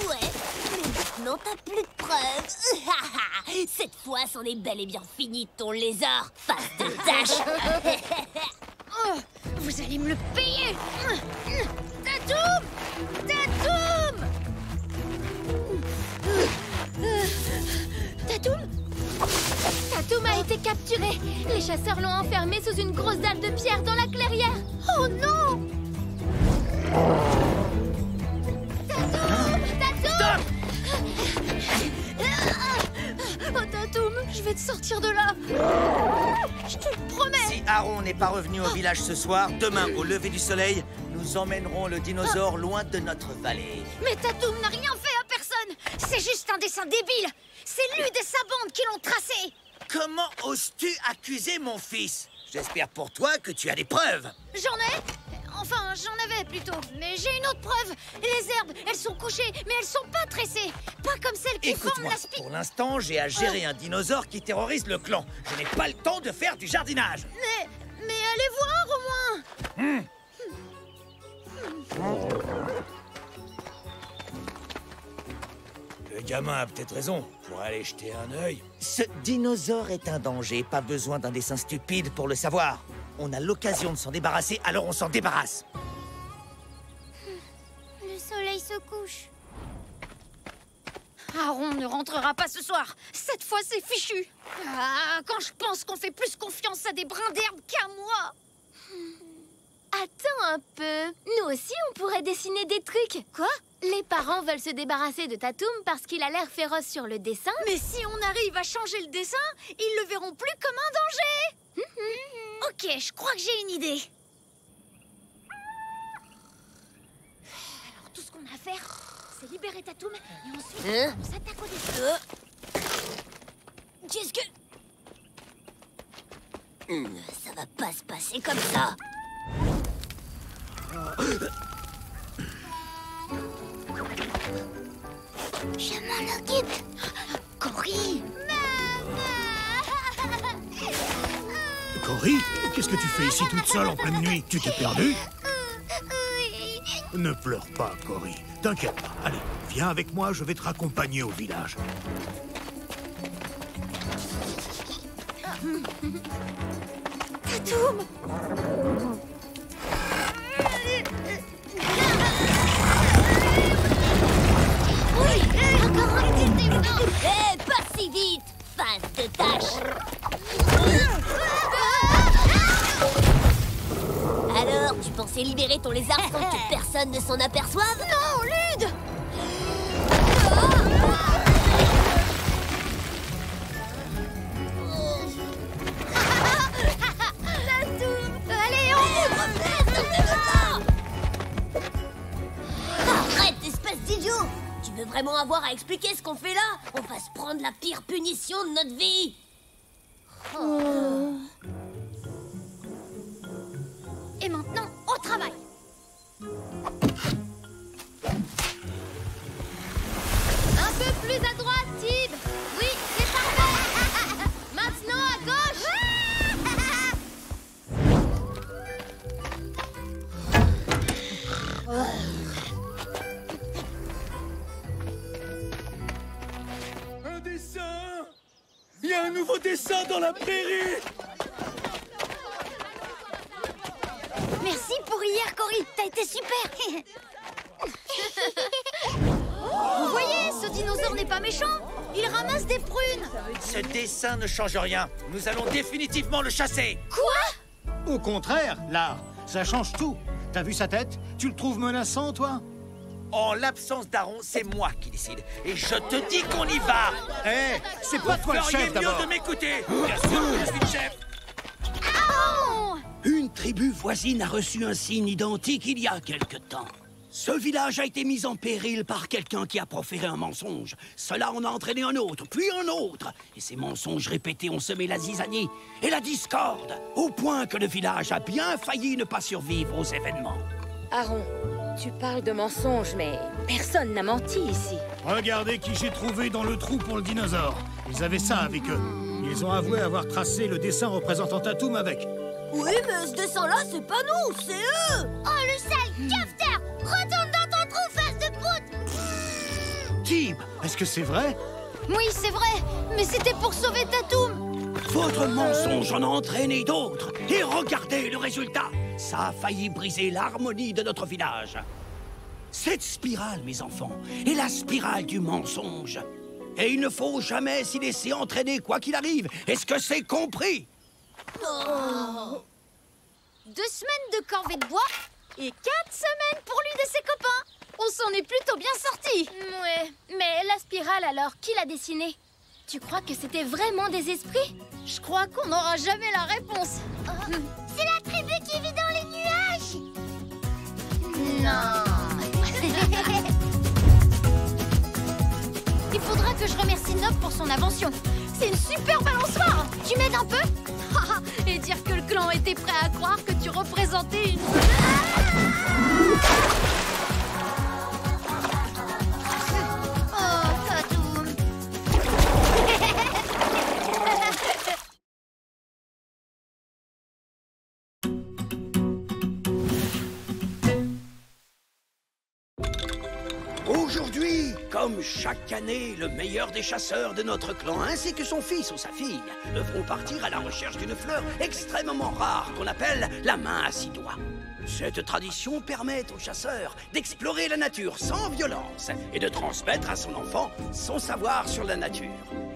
Ouais, mais maintenant t'as plus de preuves. Cette fois, c'en est bel et bien fini de ton lézard, face de tâche. Oh, vous allez me le payer. Tatoum! Tatoum! Tatoum? Tatoum a été capturé. Les chasseurs l'ont enfermé sous une grosse dalle de pierre dans la clairière. Oh non! Tatoum! Tatoum! Oh Tatoum, je vais te sortir de là. Je te le promets. Si Aron n'est pas revenu au village ce soir, demain au lever du soleil, nous emmènerons le dinosaure loin de notre vallée. Mais Tatoum n'a rien fait à personne. C'est juste un dessin débile. C'est lui et sa bande qui l'ont tracé. Comment oses-tu accuser mon fils? J'espère pour toi que tu as des preuves. J'en ai. Enfin, j'en avais plutôt. Mais j'ai une autre preuve. Les herbes, elles sont couchées, mais elles sont pas tressées. Pas comme celles qui forment Écoute-moi, la spirale. pour l'instant, j'ai à gérer un dinosaure qui terrorise le clan. Je n'ai pas le temps de faire du jardinage. Mais allez voir au moins. Le gamin a peut-être raison. Pour aller jeter un œil. Ce dinosaure est un danger. Pas besoin d'un dessin stupide pour le savoir. On a l'occasion de s'en débarrasser, alors on s'en débarrasse. Le soleil se couche. Aron ne rentrera pas ce soir. Cette fois, c'est fichu. Ah, quand je pense qu'on fait plus confiance à des brins d'herbe qu'à moi. Attends un peu. Nous aussi, on pourrait dessiner des trucs. Quoi? Les parents veulent se débarrasser de Tatoum parce qu'il a l'air féroce sur le dessin. Mais si on arrive à changer le dessin, ils le verront plus comme un danger. Ok, je crois que j'ai une idée. Alors, tout ce qu'on a à faire, c'est libérer Tatoum et ensuite, on s'attaque au dessin. Qu'est-ce que... Ça va pas se passer comme ça. Je m'en occupe. Cory! Cory, qu'est-ce que tu fais ici toute seule en pleine nuit? Tu t'es perdue? Ne pleure pas, Cory. T'inquiète pas. Allez, viens avec moi, je vais te raccompagner au village. Tatoum! Hé, pas si vite! Face de tâche! Alors, tu pensais libérer ton lézard sans que personne ne s'en aperçoive? Non, Lude! Allez, on Arrête, espèce d'idiot! Tu veux vraiment avoir à expliquer ce qu'on fait là? On va se prendre la pire punition de notre vie! Et maintenant, au travail! Un peu plus à droite, Tib. Oui, c'est parfait. Maintenant à gauche. Un dessin! Il y a un nouveau dessin dans la prairie! Merci pour hier, Cory. T'as été super. Vous voyez, ce dinosaure n'est pas méchant. Il ramasse des prunes. Ce dessin ne change rien. Nous allons définitivement le chasser. Quoi? Au contraire, là, ça change tout. T'as vu sa tête? Tu le trouves menaçant, toi? En l'absence d'Aron, c'est moi qui décide. Et je te dis qu'on y va. Hé, c'est pas toi le Feriez chef, mieux d'abord. de m'écouter. Bien sûr que je suis le chef. Une tribu voisine a reçu un signe identique il y a quelque temps. Ce village a été mis en péril par quelqu'un qui a proféré un mensonge. Cela en a entraîné un autre, puis un autre. Et ces mensonges répétés ont semé la zizanie et la discorde, au point que le village a bien failli ne pas survivre aux événements. Aron, tu parles de mensonges, mais personne n'a menti ici. Regardez qui j'ai trouvé dans le trou pour le dinosaure. Ils avaient ça avec eux. Ils ont avoué avoir tracé le dessin représentant Tatoum avec. Oui, mais ce dessin-là, c'est pas nous, c'est eux! Oh, le sale cafeteur! Retourne dans ton trou, face de prout! Tib, est-ce que c'est vrai? Oui, c'est vrai, mais c'était pour sauver Tatoum. Votre mensonge en a entraîné d'autres. Et regardez le résultat. Ça a failli briser l'harmonie de notre village. Cette spirale, mes enfants, est la spirale du mensonge. Et il ne faut jamais s'y laisser entraîner, quoi qu'il arrive. Est-ce que c'est compris? 2 semaines de corvée de bois et 4 semaines pour lui et ses copains. On s'en est plutôt bien sortis. Ouais, mais la spirale alors, qui l'a dessinée? Tu crois que c'était vraiment des esprits? Je crois qu'on n'aura jamais la réponse. C'est la tribu qui vit dans les nuages. Non. Il faudra que je remercie Nob pour son invention. C'est une super balançoire. Tu m'aides un peu? Et dire que le clan était prêt à croire que tu représentais une... Oh, Tatoum. Aujourd'hui, comme chaque année, le meilleur des chasseurs de notre clan, ainsi que son fils ou sa fille, devront partir à la recherche d'une fleur extrêmement rare qu'on appelle la main à 6 doigts. Cette tradition permet aux chasseurs d'explorer la nature sans violence et de transmettre à son enfant son savoir sur la nature.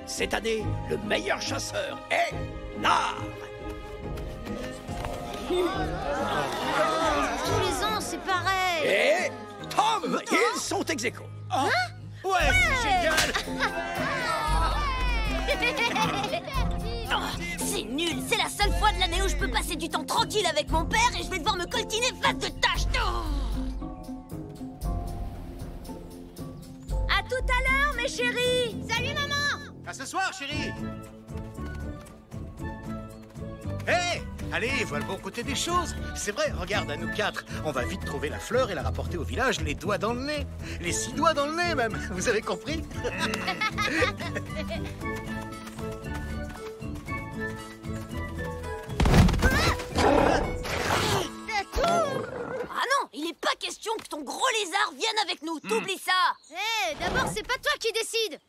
Cette année, le meilleur chasseur est l'art. Tous les ans, c'est pareil. Et Tom, ils sont ex aequo. Hein? Ouais, c'est génial. C'est nul. C'est la seule fois de l'année où je peux passer du temps tranquille avec mon père et je vais devoir me coltiner face de tâches. À tout à l'heure, mes chéris. Salut, maman. À ce soir, chérie. Hé, allez, vois le bon côté des choses. C'est vrai, regarde, à nous 4, on va vite trouver la fleur et la rapporter au village, les doigts dans le nez. Les 6 doigts dans le nez, même. Vous avez compris? Ah non, il n'est pas question que ton gros lézard vienne avec nous. T'oublies ça. Hé, d'abord, c'est pas toi qui décide.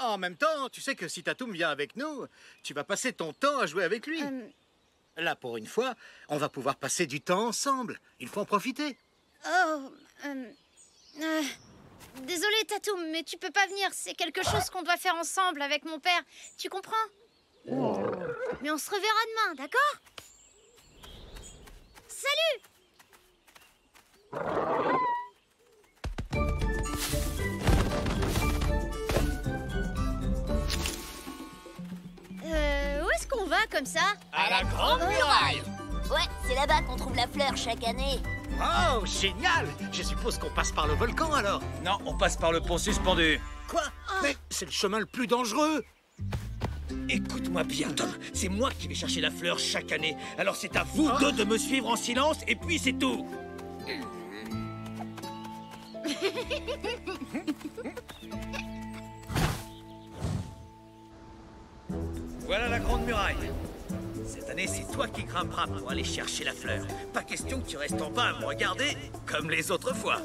En même temps, tu sais que si Tatoum vient avec nous, tu vas passer ton temps à jouer avec lui. Là, pour une fois, on va pouvoir passer du temps ensemble. Il faut en profiter. Désolée, Tatoum, mais tu peux pas venir. C'est quelque chose qu'on doit faire ensemble avec mon père. Tu comprends? Mais on se reverra demain, d'accord? Salut! Où est-ce qu'on va comme ça? À la Grande Muraille. Ouais, c'est là-bas qu'on trouve la fleur chaque année. Oh, génial! Je suppose qu'on passe par le volcan, alors. Non, on passe par le pont suspendu. Quoi? Mais c'est le chemin le plus dangereux. Écoute-moi bien, Tom. C'est moi qui vais chercher la fleur chaque année. Alors c'est à vous deux de me suivre en silence et puis c'est tout. Voilà la Grande Muraille. Cette année, c'est toi qui grimperas pour aller chercher la fleur. Pas question que tu restes en bas à me regarder comme les autres fois.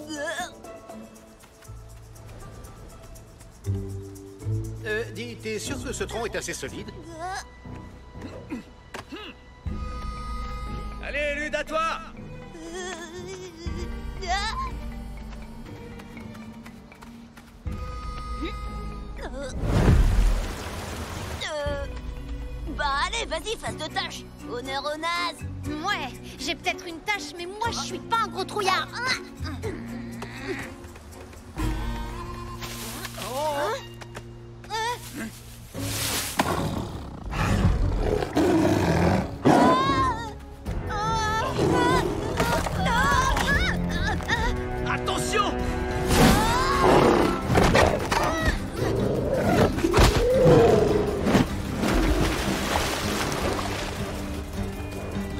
Dis, t'es sûr que ce tronc est assez solide? Allez, Lude, à toi! Bah allez, vas-y, face de tâche. Honneur aux nazes. Ouais, j'ai peut-être une tâche, mais moi, je suis pas un gros trouillard. Attention!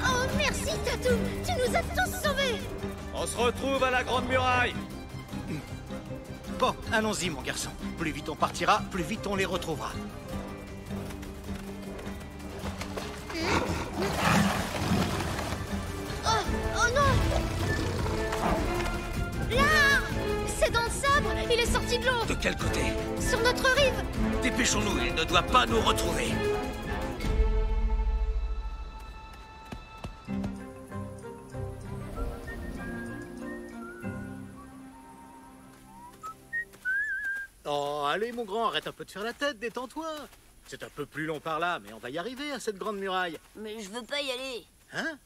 Oh, merci, Tatou. Tu nous as tous sauvés. On se retrouve à la Grande Muraille. Bon, allons-y, mon garçon. Plus vite on partira, plus vite on les retrouvera. Oh non! Là! C'est dans le sabre! Il est sorti de l'eau! De quel côté? Sur notre rive! Dépêchons-nous, il ne doit pas nous retrouver. Oh, allez, mon grand, arrête un peu de faire la tête, détends-toi. C'est un peu plus long par là, mais on va y arriver à cette grande muraille. Mais je veux pas y aller. Hein?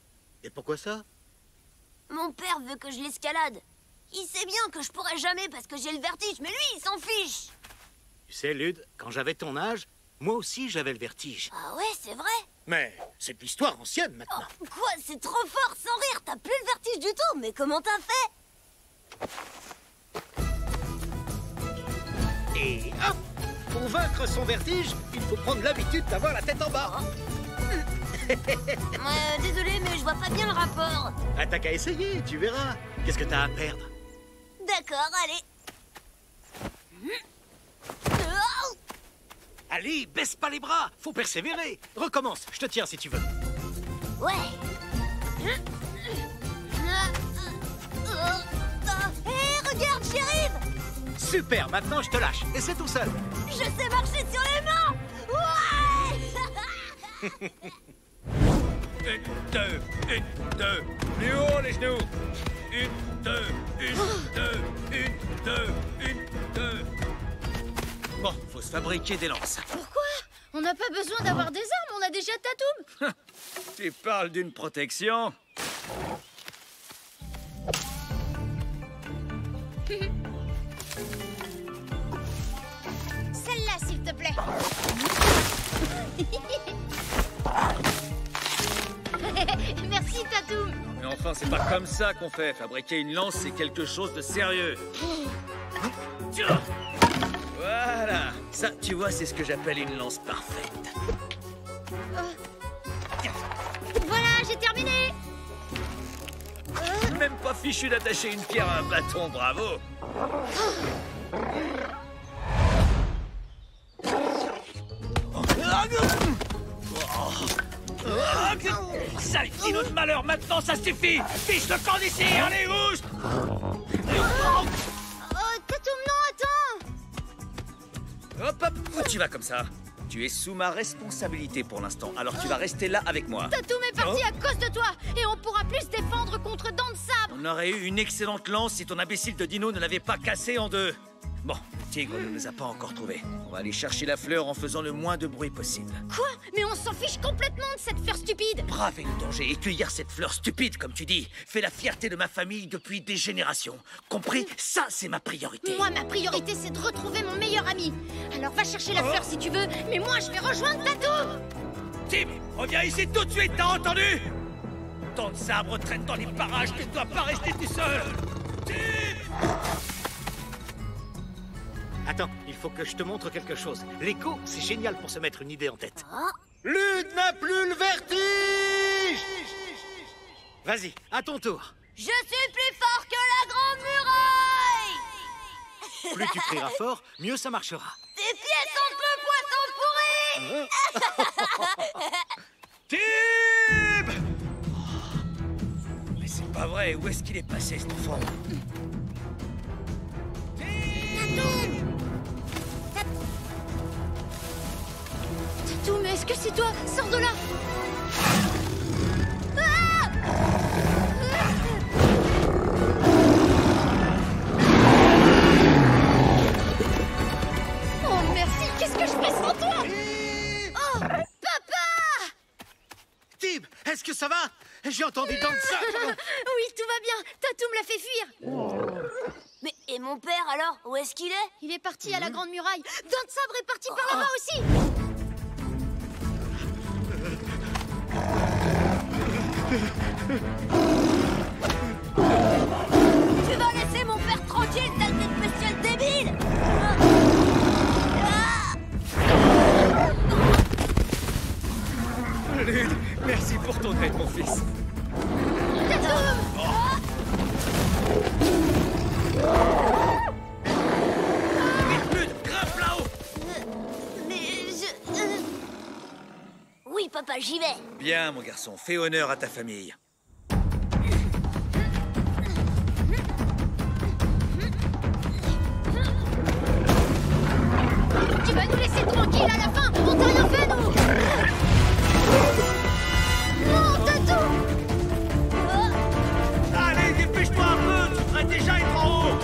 Et pourquoi ça? Mon père veut que je l'escalade. Il sait bien que je pourrai jamais parce que j'ai le vertige, mais lui, il s'en fiche. Tu sais, Lud, quand j'avais ton âge, moi aussi j'avais le vertige. Ah ouais, c'est vrai. Mais c'est de l'histoire ancienne maintenant. Oh, quoi, c'est trop fort, sans rire, t'as plus le vertige du tout, mais comment t'as fait? Et hop! Pour vaincre son vertige, il faut prendre l'habitude d'avoir la tête en bas. Désolé, mais je vois pas bien le rapport. Ah, t'as qu'à essayer, tu verras. Qu'est-ce que t'as à perdre? D'accord, allez. Allez, baisse pas les bras, faut persévérer. Recommence, je te tiens si tu veux. Ouais. Hé, regarde, j'y arrive. Super, maintenant je te lâche. Et c'est tout seul. Je sais marcher sur les mains. Ouais. Une, deux, plus haut les genoux. Une, deux, une, deux. Bon, faut se fabriquer des lances. Pourquoi? On n'a pas besoin d'avoir des armes, on a déjà Tatoum. Tu parles d'une protection? Celle-là, s'il te plaît. Merci, Tatoum. Mais enfin, c'est pas comme ça qu'on fait. Fabriquer une lance, c'est quelque chose de sérieux. Voilà. Ça, tu vois, c'est ce que j'appelle une lance parfaite. Voilà, j'ai terminé. Même pas fichu d'attacher une pierre à un bâton, bravo. Sale dino de malheur, maintenant ça suffit. Fiche le camp d'ici, allez, oust. Tatoum, non, attends. Hop, hop, où tu vas comme ça? Tu es sous ma responsabilité pour l'instant, alors tu vas rester là avec moi. Tatoum est parti à cause de toi, et on pourra plus se défendre contre Dents de Sabre. On aurait eu une excellente lance si ton imbécile de dino ne l'avait pas cassée en deux. Bon, le tigre ne nous a pas encore trouvés. On va aller chercher la fleur en faisant le moins de bruit possible. Quoi? Mais on s'en fiche complètement de cette fleur stupide. Braver le danger et cueillir cette fleur stupide, comme tu dis, fait la fierté de ma famille depuis des générations. Compris? Ça, c'est ma priorité. Moi, ma priorité, c'est de retrouver mon meilleur ami. Alors va chercher la fleur si tu veux, mais moi, je vais rejoindre Tatoum. Tim, reviens ici tout de suite, t'as entendu? Tant de sabre traîne dans les parages, tu ne dois pas rester tout seul. Tim! Attends, il faut que je te montre quelque chose. L'écho, c'est génial pour se mettre une idée en tête. Oh. Lud n'a plus le vertige! Vas-y, à ton tour. Je suis plus fort que la grande muraille. Plus tu crieras fort, mieux ça marchera. Tes pieds sont le poisson pourri. Tim! Mais c'est pas vrai, où est-ce qu'il est passé, cet enfant? Tatoum, est-ce que c'est toi? Sors de là. Ah! Oh, merci. Qu'est-ce que je fais sans toi? Oh, papa! Tib, est-ce que ça va? J'ai entendu Dents de Sabre. Oui, tout va bien. Tatoum l'a fait fuir. Mais et mon père alors? Où est-ce qu'il est? Il est parti à la grande muraille. Dents de Sabre est parti par là-bas aussi. Tu vas laisser mon père tranquille, sale tête bestiale débile! Lud, merci pour ton aide, mon fils. Vite, Lud, grimpe là-haut. Oui, papa, j'y vais. Bien, mon garçon, fais honneur à ta famille. Tu vas nous laisser tranquille à la fin. On t'a rien fait, nous. Non, Tatoum. Allez, dépêche-toi un peu, tu devrais déjà être en haut.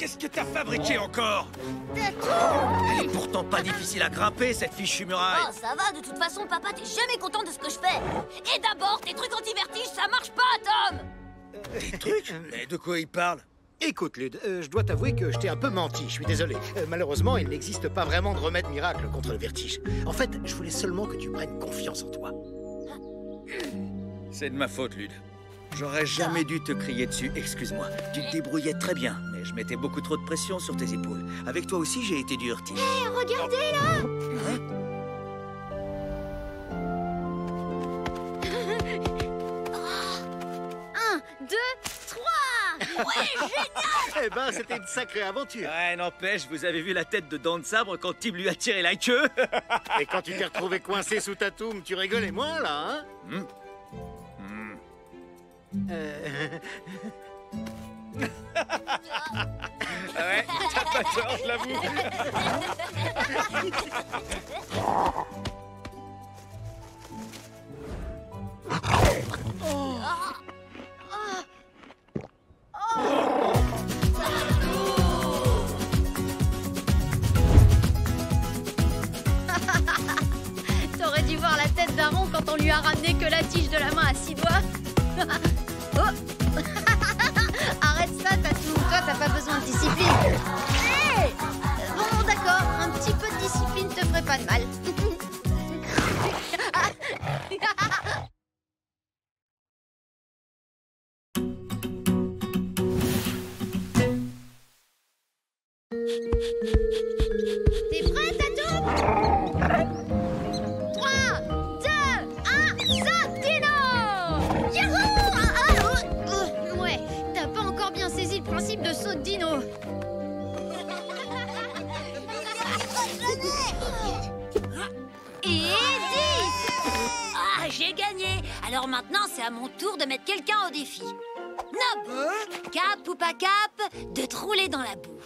qu'est-ce que t'as fabriqué encore? Elle est pourtant pas difficile à grimper, cette fichue muraille. Oh, ça va, de toute façon, papa, t'es jamais content de ce que je fais. Et d'abord, tes trucs anti-vertige, ça marche pas, Tom. Des trucs? Mais de quoi il parle? Écoute, Lud, je dois t'avouer que je t'ai un peu menti, je suis désolé. Malheureusement, il n'existe pas vraiment de remède miracle contre le vertige. En fait, je voulais seulement que tu prennes confiance en toi. C'est de ma faute, Lud. J'aurais jamais dû te crier dessus, excuse-moi. Tu te débrouillais très bien, mais je mettais beaucoup trop de pression sur tes épaules. Avec toi aussi, j'ai été dur, Tige. Hé, regardez là! Un, deux, trois! Ouais, génial! Eh ben, c'était une sacrée aventure. Ouais, n'empêche, vous avez vu la tête de Dent de Sabre quand Tim lui a tiré la queue? Et quand tu t'es retrouvé coincé sous ta toum, tu rigolais moins, là, hein? Ouais, t'as pas tort, je l'avoue. T'aurais dû voir la tête d'Aaron quand on lui a ramené que la tige de la main à 6 doigts. Oh. Arrête ça, Tatou. Toi, t'as pas besoin de discipline. Hey, bon, d'accord. Un petit peu de discipline te ferait pas de mal. T'es prêt, Tatou? 3, 2, 1, saute, Dino! Yahoo! Ouais, t'as pas encore bien saisi le principe de saut de Dino. Et 10! Ah, j'ai gagné. Alors maintenant, c'est à mon tour de mettre quelqu'un au défi. Nob, cap ou pas cap, de te rouler dans la boue.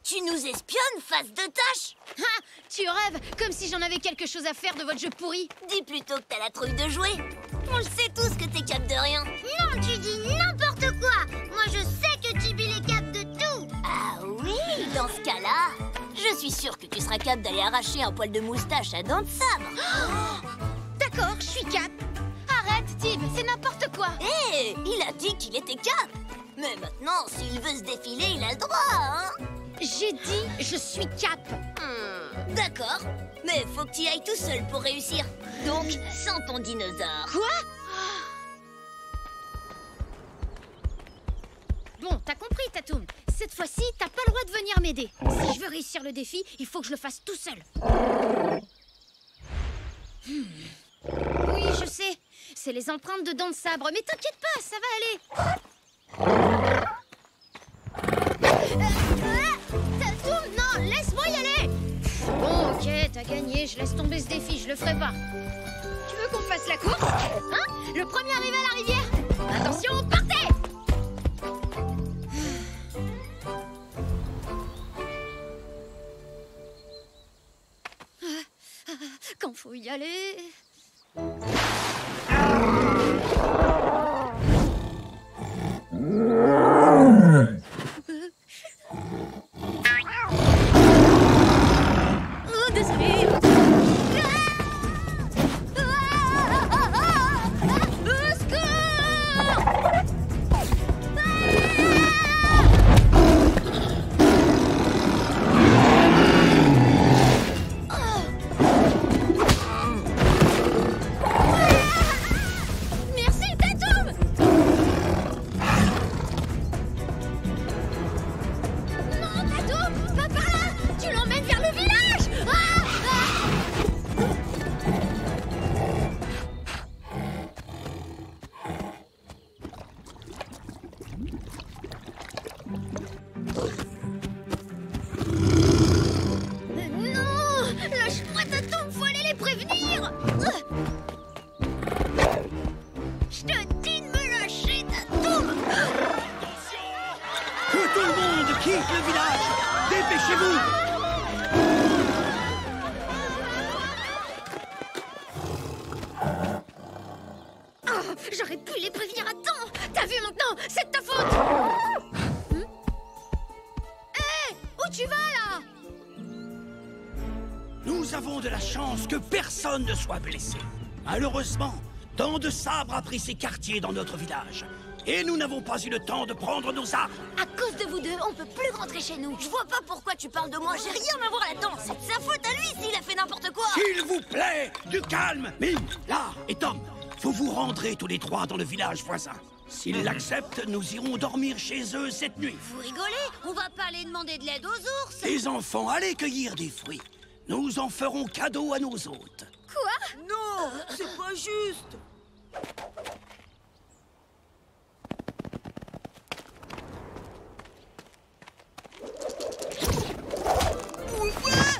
Tu nous espionnes, face de tâche? Ah, tu rêves, comme si j'en avais quelque chose à faire de votre jeu pourri. Dis plutôt que t'as la trouille de jouer. On le sait tous que t'es cap de rien. Non, tu dis n'importe quoi. Moi, je sais que Tibil est cap de tout. Ah oui, dans ce cas-là, je suis sûre que tu seras cap d'aller arracher un poil de moustache à Dent de Sabre. D'accord, je suis cap. Arrête, Tim, c'est n'importe quoi. Hé, il a dit qu'il était cap. Mais maintenant, s'il veut se défiler, il a le droit, hein? J'ai dit, je suis cap. D'accord, mais faut que tu y ailles tout seul pour réussir. Donc, sans ton dinosaure. Quoi? Bon, t'as compris, Tatoum. Cette fois-ci, t'as pas le droit de venir m'aider. Si je veux réussir le défi, il faut que je le fasse tout seul. Oui, je sais. C'est les empreintes de Dent de Sabre. Mais t'inquiète pas, ça va aller. Tatoum, non, laisse-moi y aller. Bon, ok, t'as gagné. Je laisse tomber ce défi, je le ferai pas. Tu veux qu'on fasse la course? Hein? Le premier arrivé à la rivière? Attention, partez! Quand faut y aller... Oh, désolé. Merci, Tatoum. Non, Tatoum, va par là. Tu l'emmènes vers le village. Non, lâche-moi, Tatoum, faut aller les prévenir. Je te dis de me lâcher, Tatoum. Que tout le monde quitte le village! Dépêchez-vous! J'aurais pu les prévenir à temps. T'as vu maintenant? C'est de ta faute. Hé, où tu vas là? Nous avons de la chance que personne ne soit blessé. Malheureusement, Dents de Sabre a pris ses quartiers dans notre village. Et nous n'avons pas eu le temps de prendre nos armes. À cause de vous deux, on peut plus rentrer chez nous. Je vois pas pourquoi tu parles de moi, j'ai rien à voir là-dedans. C'est de sa faute à lui s'il a fait n'importe quoi. S'il vous plaît, du calme. Mime, là et Tom, vous vous rendrez tous les trois dans le village voisin. S'ils l'acceptent, nous irons dormir chez eux cette nuit. Vous rigolez? On va pas aller demander de l'aide aux ours. Les enfants, allez cueillir des fruits. Nous en ferons cadeau à nos hôtes. Quoi? Non, c'est pas juste.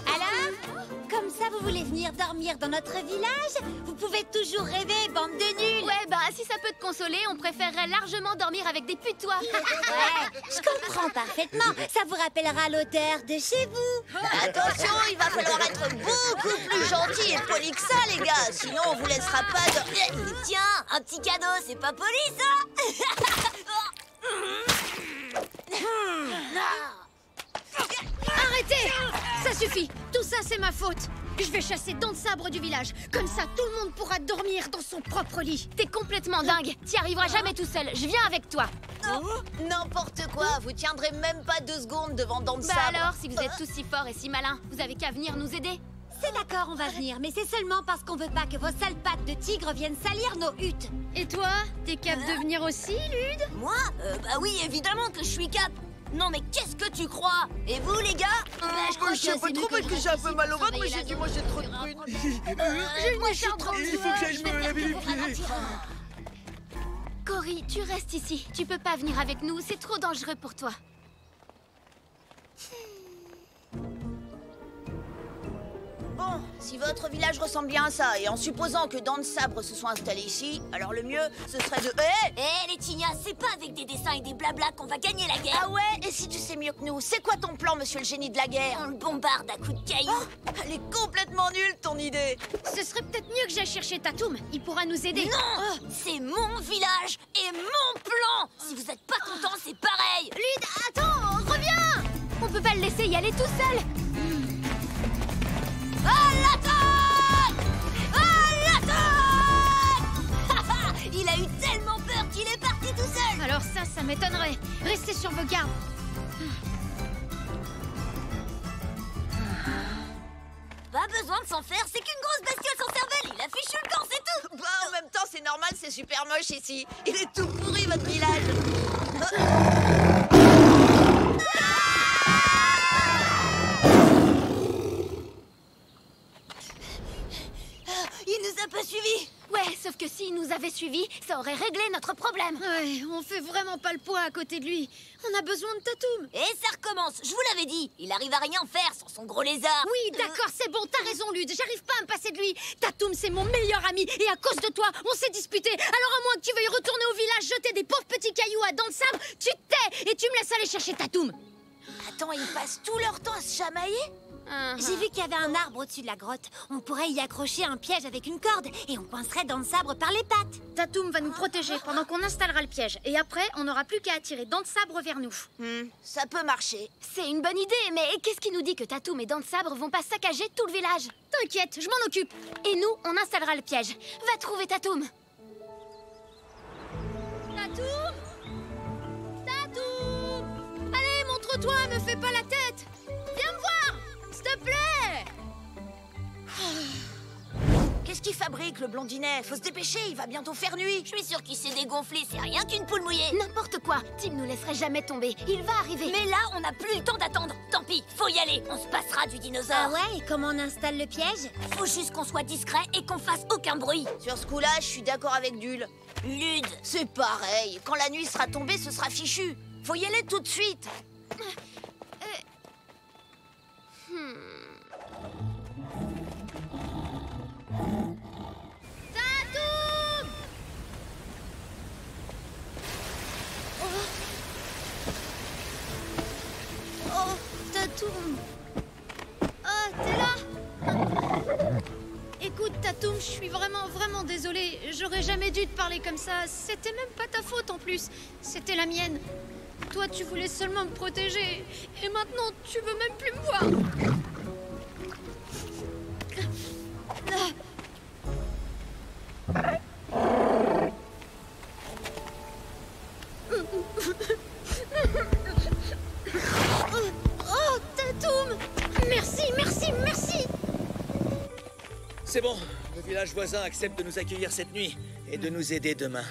Alors? Comme ça, vous voulez venir dormir dans notre village? Vous pouvez toujours rêver, bande de nuls. Ouais, bah si ça peut te consoler, on préférerait largement dormir avec des putes, toi. Ouais, je comprends parfaitement. Ça vous rappellera l'odeur de chez vous. Attention, il va falloir être beaucoup plus gentil et poli que ça, les gars. Sinon, on vous laissera pas de... Tiens, un petit cadeau, c'est pas poli, ça? Arrêtez! Ça suffit. Tout ça, c'est ma faute. Je vais chasser Dents de Sabre du village. Comme ça, tout le monde pourra dormir dans son propre lit. T'es complètement dingue. T'y arriveras jamais tout seul. Je viens avec toi. N'importe quoi. Vous tiendrez même pas 2 secondes devant Dents de Bah Sabre. alors, si vous êtes tous si forts et si malins, vous avez qu'à venir nous aider. C'est d'accord, on va venir, mais c'est seulement parce qu'on veut pas que vos sales pattes de tigre viennent salir nos huttes. Et toi, t'es capable de venir aussi, Lude? Moi? Bah oui, évidemment que je suis cap. Non mais qu'est-ce que tu crois? Et vous les gars? Je sais pas trop parce que j'ai un peu mal au ventre, mais j'ai dû manger trop de prunes. Je suis trop... Il faut que j'aille me laver les pieds. Cory, tu restes ici. Tu peux pas venir avec nous, c'est trop dangereux pour toi. Bon, si votre village ressemble bien à ça, et en supposant que Dents de Sabre se soit installé ici, alors le mieux, ce serait de... Les tignas, c'est pas avec des dessins et des blablas qu'on va gagner la guerre. Ah ouais? Et si tu sais mieux que nous, c'est quoi ton plan, monsieur le génie de la guerre? On le bombarde à coups de cailloux. Elle est complètement nulle, ton idée. Ce serait peut-être mieux que j'aille chercher Tatoum. Il pourra nous aider. Non, c'est mon village et mon plan. Si vous êtes pas content, c'est pareil. Lude, attends, reviens! On peut pas le laisser y aller tout seul. À l'attaque! À l'attaque! Il a eu tellement peur qu'il est parti tout seul. Alors ça m'étonnerait. Restez sur vos gardes. Pas besoin de s'en faire, c'est qu'une grosse bestiole sans cervelle. Il a fichu le camp, c'est tout. Bah, en même temps, c'est normal, c'est super moche ici. Il est tout pourri, votre village. Il nous a pas suivis. Ouais, sauf que s'il nous avait suivis, ça aurait réglé notre problème. Ouais, on fait vraiment pas le poids à côté de lui. On a besoin de Tatoum. Et ça recommence, je vous l'avais dit. Il arrive à rien faire sans son gros lézard. Oui, d'accord, c'est bon, t'as raison, Lude. J'arrive pas à me passer de lui. Tatoum, c'est mon meilleur ami. Et à cause de toi, on s'est disputé. Alors à moins que tu veuilles retourner au village jeter des pauvres petits cailloux à Dents de Sabre, tu te tais et tu me laisses aller chercher Tatoum. Attends, ils passent tout leur temps à se chamailler? J'ai vu qu'il y avait un arbre au-dessus de la grotte. On pourrait y accrocher un piège avec une corde et on coincerait Dents de Sabre par les pattes. Tatoum va nous protéger pendant qu'on installera le piège. Et après, on n'aura plus qu'à attirer Dents de Sabre vers nous. Ça peut marcher. C'est une bonne idée, mais qu'est-ce qui nous dit que Tatoum et Dents de Sabre vont pas saccager tout le village? T'inquiète, je m'en occupe. Et nous, on installera le piège. Va trouver Tatoum. Tatoum! Tatoum! Allez, montre-toi, me fais pas la tête. Viens me voir, s'il te plaît. Qu'est-ce qu'il fabrique, le blondinet? Faut se dépêcher, il va bientôt faire nuit. Je suis sûre qu'il s'est dégonflé, c'est rien qu'une poule mouillée. N'importe quoi. Tim nous laisserait jamais tomber. Il va arriver. Mais là, on n'a plus le temps d'attendre. Tant pis, faut y aller. On se passera du dinosaure. Ah ouais, et comment on installe le piège? Faut juste qu'on soit discret et qu'on fasse aucun bruit. Sur ce coup-là, je suis d'accord avec Dul. Lude. C'est pareil. Quand la nuit sera tombée, ce sera fichu. Faut y aller tout de suite. Tatoum! Oh, Tatoum! Oh, t'es là? Écoute, Écoute, Tatoum, je suis vraiment désolée. J'aurais jamais dû te parler comme ça. C'était même pas ta faute en plus. C'était la mienne. Toi, tu voulais seulement me protéger. Et maintenant, tu veux même plus me voir. Oh, Tatoum! Merci. C'est bon, le village voisin accepte de nous accueillir cette nuit et de nous aider demain.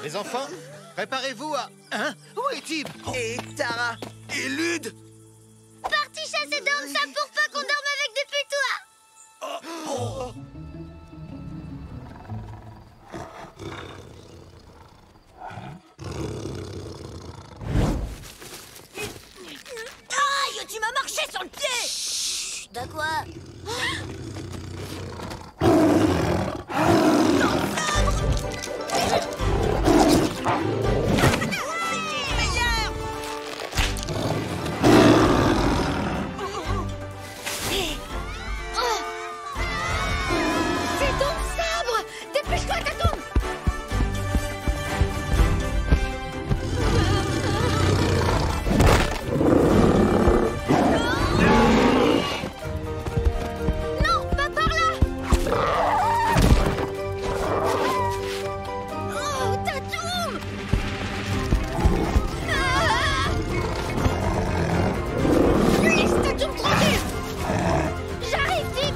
Les enfants, préparez-vous à... Hein? Où est Tib? Et Tara? Et Lude? Parti chasser Dom Sable pour pas qu'on dorme avec des putois. Aïe, tu m'as marché sur le pied! Chut, de quoi? C'est Dom Sabre! Dépêche-toi, Tatoum! Non, pas par là! Oh, Tatoum! Laisse Tatoum tranquille! J'arrive, Tib!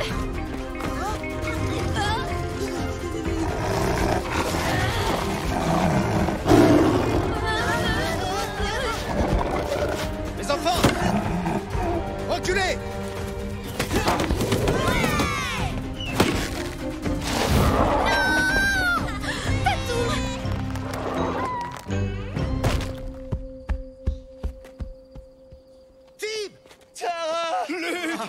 Les enfants, reculez! Tib! Tara! Lude!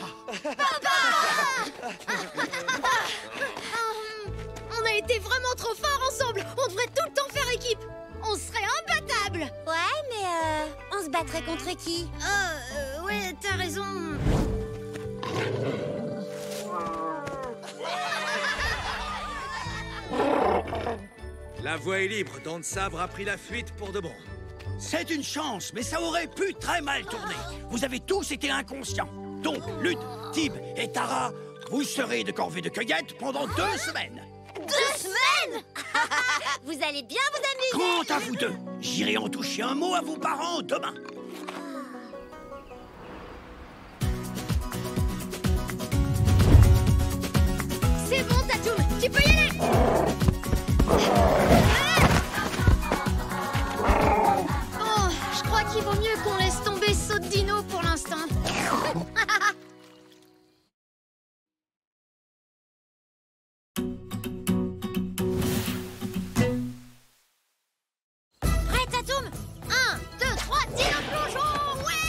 On a été vraiment trop forts ensemble. On devrait tout le temps faire équipe. On serait imbattables. Ouais, mais on se battrait contre qui? Ouais, t'as raison. La voie est libre, Dent Sabre a pris la fuite pour de bon. C'est une chance, mais ça aurait pu très mal tourner. Vous avez tous été inconscients. Donc, Lude, Tib et Tara, vous serez de corvée de cueillette pendant 2 semaines. 2 semaines? Vous allez bien vous amuser. Quant à vous deux, j'irai en toucher un mot à vos parents demain. C'est bon, Tatoum, tu peux y aller. Oh, je crois qu'il vaut mieux qu'on laisse tomber Saut Dino pour l'instant. Prêt, Tatoum? 1, 2, 3, tire un plongeon! Ouais!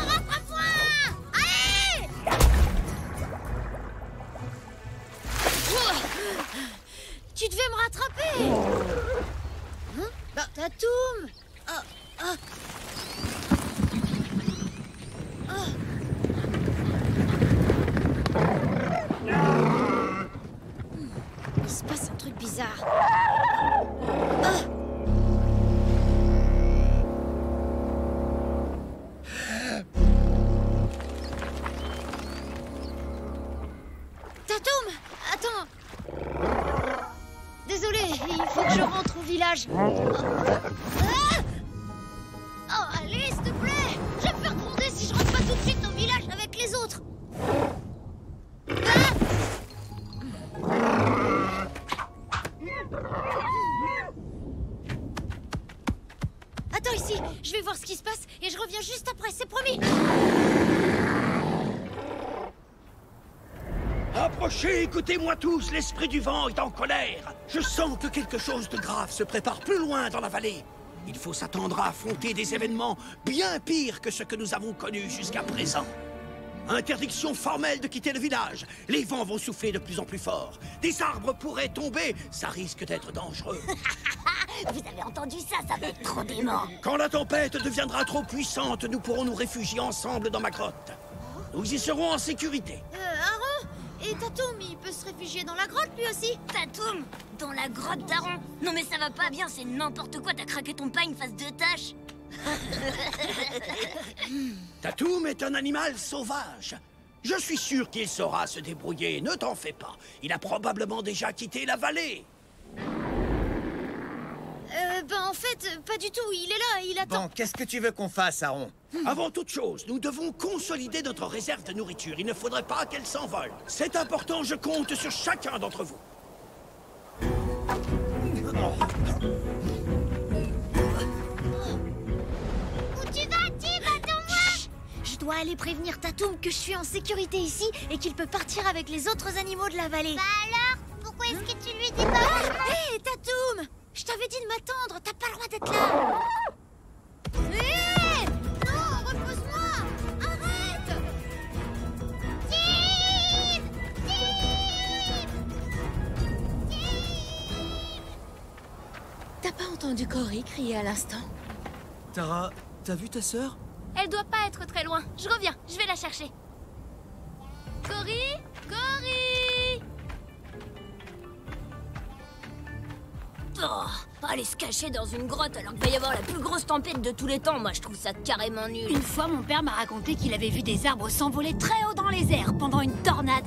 Rattrape-moi! Allez! Tu devais me rattraper. Hein? Bah, Tatoum. Il se passe un truc bizarre. Tatoum, attends. Désolé, il faut que je rentre au village. Oh, allez, s'il te plaît! Je vais me faire gronder si je rentre pas tout de suite au village avec les autres! Attends ici, je vais voir ce qui se passe et je reviens juste après, c'est promis. Approchez, écoutez-moi tous, l'esprit du vent est en colère. Je sens que quelque chose de grave se prépare plus loin dans la vallée. Il faut s'attendre à affronter des événements bien pires que ce que nous avons connu jusqu'à présent. Interdiction formelle de quitter le village. Les vents vont souffler de plus en plus fort. Des arbres pourraient tomber. Ça risque d'être dangereux. Vous avez entendu ça? Ça va être trop dément. Quand la tempête deviendra trop puissante, nous pourrons nous réfugier ensemble dans ma grotte. Nous y serons en sécurité. Aaron, et Tatoum, il peut se réfugier dans la grotte lui aussi. Tatoum, dans la grotte d'Aaron. Non mais ça va pas bien, c'est n'importe quoi, t'as craqué ton pain une face de tâche. Tatoum est un animal sauvage. Je suis sûr qu'il saura se débrouiller, ne t'en fais pas. Il a probablement déjà quitté la vallée. En fait, pas du tout, il est là, il attend. Bon, qu'est-ce que tu veux qu'on fasse, Aaron? Avant toute chose, nous devons consolider notre réserve de nourriture. Il ne faudrait pas qu'elle s'envole. C'est important, je compte sur chacun d'entre vous. Où tu vas, Tim? Attends-moi! Je dois aller prévenir Tatoum que je suis en sécurité ici et qu'il peut partir avec les autres animaux de la vallée. Bah alors? Pourquoi est-ce que tu lui dis pas? Hé, Tatoum! Je t'avais dit de m'attendre, t'as pas le droit d'être là! Hé! Non, repose-moi! Arrête! Tim! T'as pas entendu Cory crier à l'instant? Tara, t'as vu ta sœur? Elle doit pas être très loin. Je reviens, je vais la chercher. Cory? Cory! Oh, aller se cacher dans une grotte alors qu'il va y avoir la plus grosse tempête de tous les temps, moi je trouve ça carrément nul. Une fois, mon père m'a raconté qu'il avait vu des arbres s'envoler très haut dans les airs pendant une tornade.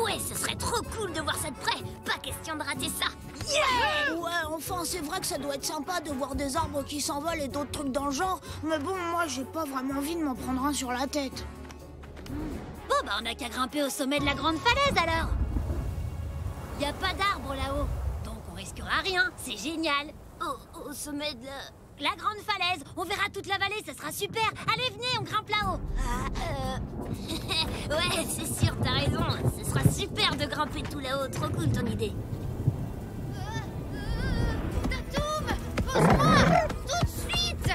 Ouais, ce serait trop cool de voir ça de près. Pas question de rater ça. Yeah! Ouais, enfin, c'est vrai que ça doit être sympa de voir des arbres qui s'envolent et d'autres trucs dans le genre. Mais bon, moi, j'ai pas vraiment envie de m'en prendre un sur la tête. Bon, bah on a qu'à grimper au sommet de la grande falaise alors! Y a pas d'arbre là-haut, donc on risquera rien, c'est génial! Au sommet de la grande falaise, on verra toute la vallée, ça sera super! Allez, venez, on grimpe là-haut! Ouais, c'est sûr, t'as raison. Ce sera super de grimper tout là-haut. Trop cool ton idée. Tatoum! Pose-moi! Tout de suite!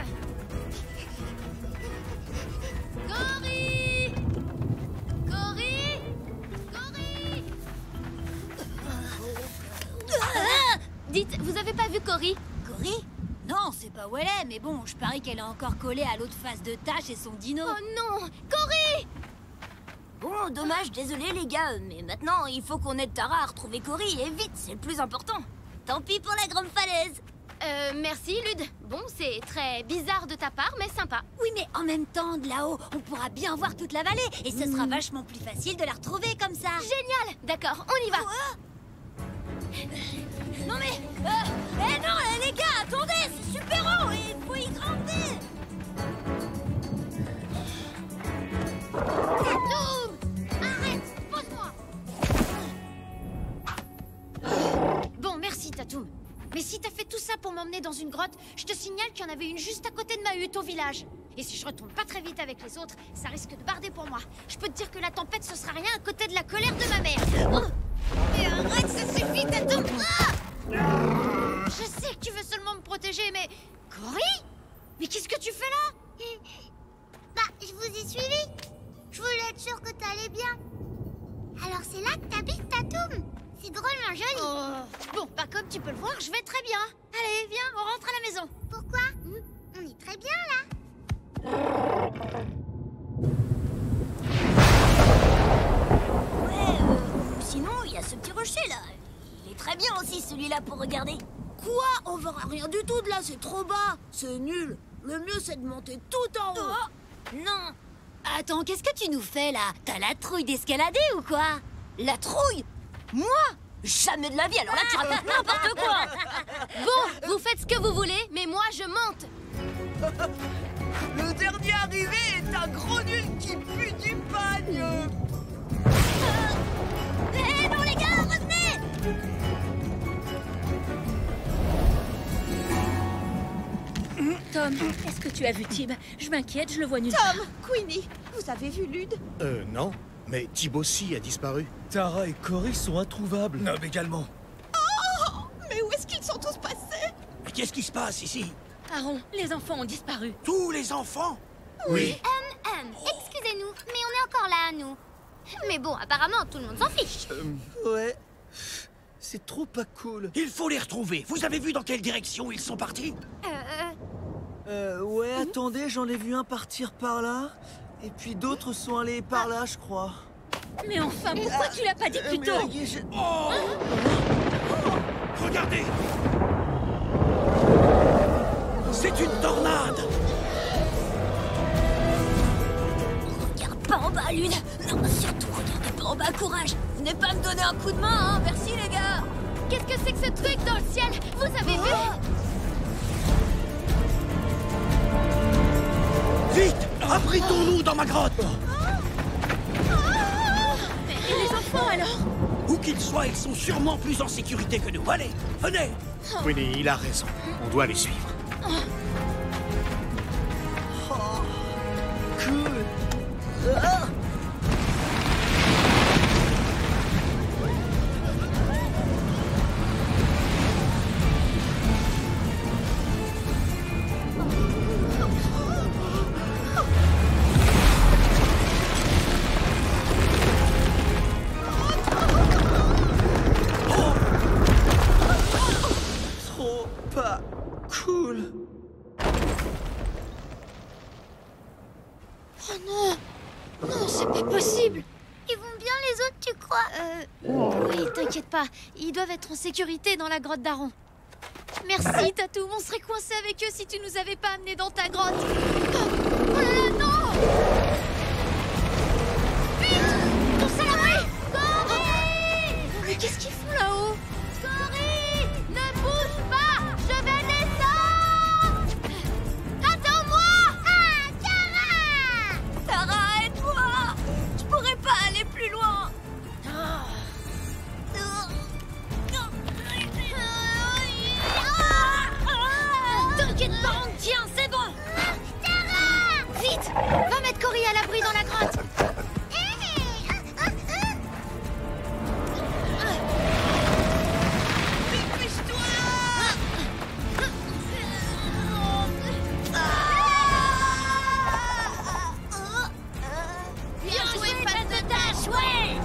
Cory! Cory! Cory! Dites, vous avez pas vu Cory? Cory? Non, c'est pas où elle est, mais bon, je parie qu'elle est encore collée à l'autre face de tâche et son dino. Oh non! Cory! Bon, dommage, désolé les gars, mais maintenant il faut qu'on aide Tara à retrouver Cory, et vite, c'est le plus important. Tant pis pour la grande falaise. Merci Lude. Bon, c'est très bizarre de ta part, mais sympa. Oui, mais en même temps, de là-haut, on pourra bien voir toute la vallée, et ce sera vachement plus facile de la retrouver comme ça. Génial! D'accord, on y va. Non mais... non, les gars, attendez, c'est super haut, et il faut y grimper. Tatoum! Arrête! Pose-moi! Bon, merci Tatoum. Mais si t'as fait tout ça pour m'emmener dans une grotte, je te signale qu'il y en avait une juste à côté de ma hutte au village. Et si je retourne pas très vite avec les autres, ça risque de barder pour moi. Je peux te dire que la tempête, ce sera rien à côté de la colère de ma mère. Oh! Et arrête, ça suffit, Tatoum! Je sais que tu veux seulement me protéger, mais... Cory? Mais qu'est-ce que tu fais là? Bah, je vous ai suivi. Je voulais être sûre que t'allais bien. Alors c'est là que t'habites, Tatoum? C'est drôlement joli. Oh. Bon, bah comme tu peux le voir, je vais très bien. Allez, viens, on rentre à la maison. Pourquoi? On est très bien là. Ouais, sinon, il y a ce petit rocher là. Il est très bien aussi celui-là pour regarder. Quoi? On verra rien du tout de là, c'est trop bas. C'est nul. Le mieux, c'est de monter tout en haut. Oh, non. Attends, qu'est-ce que tu nous fais là? T'as la trouille d'escalader ou quoi? La trouille? Moi? Jamais de la vie, alors là tu racontes n'importe quoi. Bon, vous faites ce que vous voulez, mais moi je monte. Le dernier arrivé est un gros nul qui pue du pagne. Eh non les gars, revenez! Tom, est-ce que tu as vu Tim? Je m'inquiète, je le vois nulle Tom, part. Queenie, vous avez vu Lude? Non. Mais Tib aussi a disparu. Tara et Cory sont introuvables. Nob également. Oh! Mais où est-ce qu'ils sont tous passés? Mais qu'est-ce qui se passe ici? Aaron, les enfants ont disparu. Tous les enfants? Oui. Excusez-nous, mais on est encore là, nous. Mais bon, apparemment, tout le monde s'en fiche. Ouais. C'est trop pas cool. Il faut les retrouver. Vous avez vu dans quelle direction ils sont partis? Ouais, attendez, j'en ai vu un partir par là. Et puis d'autres sont allés par là, je crois. Mais enfin, pourquoi tu l'as pas dit plus tôt? Oh! Regardez! C'est une tornade! Regarde pas en bas, Lune. Non, surtout regardez pas en bas, courage. Venez pas me donner un coup de main, hein. Merci, les gars. Qu'est-ce que c'est que ce truc dans le ciel? Vous avez vu? Vite! Abritons-nous dans ma grotte! Et les enfants, alors? Où qu'ils soient, ils sont sûrement plus en sécurité que nous. Allez, venez! Winnie, il a raison. On doit les suivre. Cool. Trop pas cool. Oh non! Non, c'est pas possible! Ils vont bien les autres, tu crois? Oui, t'inquiète pas. Ils doivent être en sécurité dans la grotte d'Aaron. Merci, Tatou. On serait coincés avec eux si tu nous avais pas amenés dans ta grotte. Oh là là, non! Vite! Tous à l'abri! Cory! Mais qu'est-ce qu'ils font là-haut? Cory! Ne bouge pas! Je vais descendre! Attends-moi! Ah, Tara! Tara, aide-moi. Je pourrais pas aller plus loin. T'inquiète pas, on te tient, c'est bon! Tara! Vite! Va mettre Cory à l'abri dans la grotte! Bien joué, passe de tâche, ouais!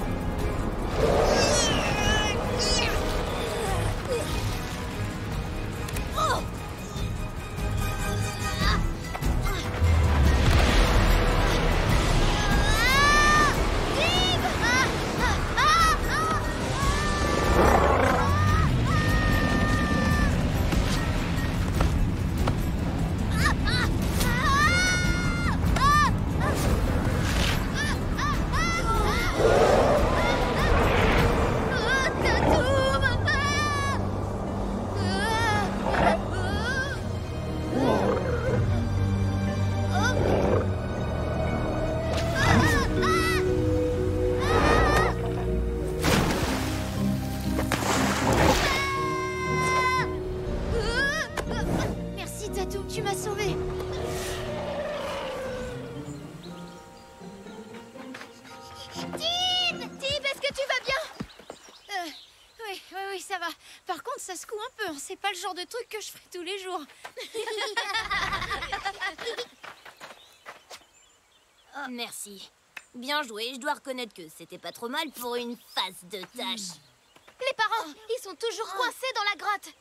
Merci, Tatou, tu m'as sauvé. Tib, est-ce que tu vas bien? Oui, ça va. Par contre, ça secoue un peu. C'est pas le genre de truc que je ferai tous les jours. Merci. Bien joué. Je dois reconnaître que c'était pas trop mal pour une phase de tâche. Les parents, ils sont toujours coincés dans la grotte.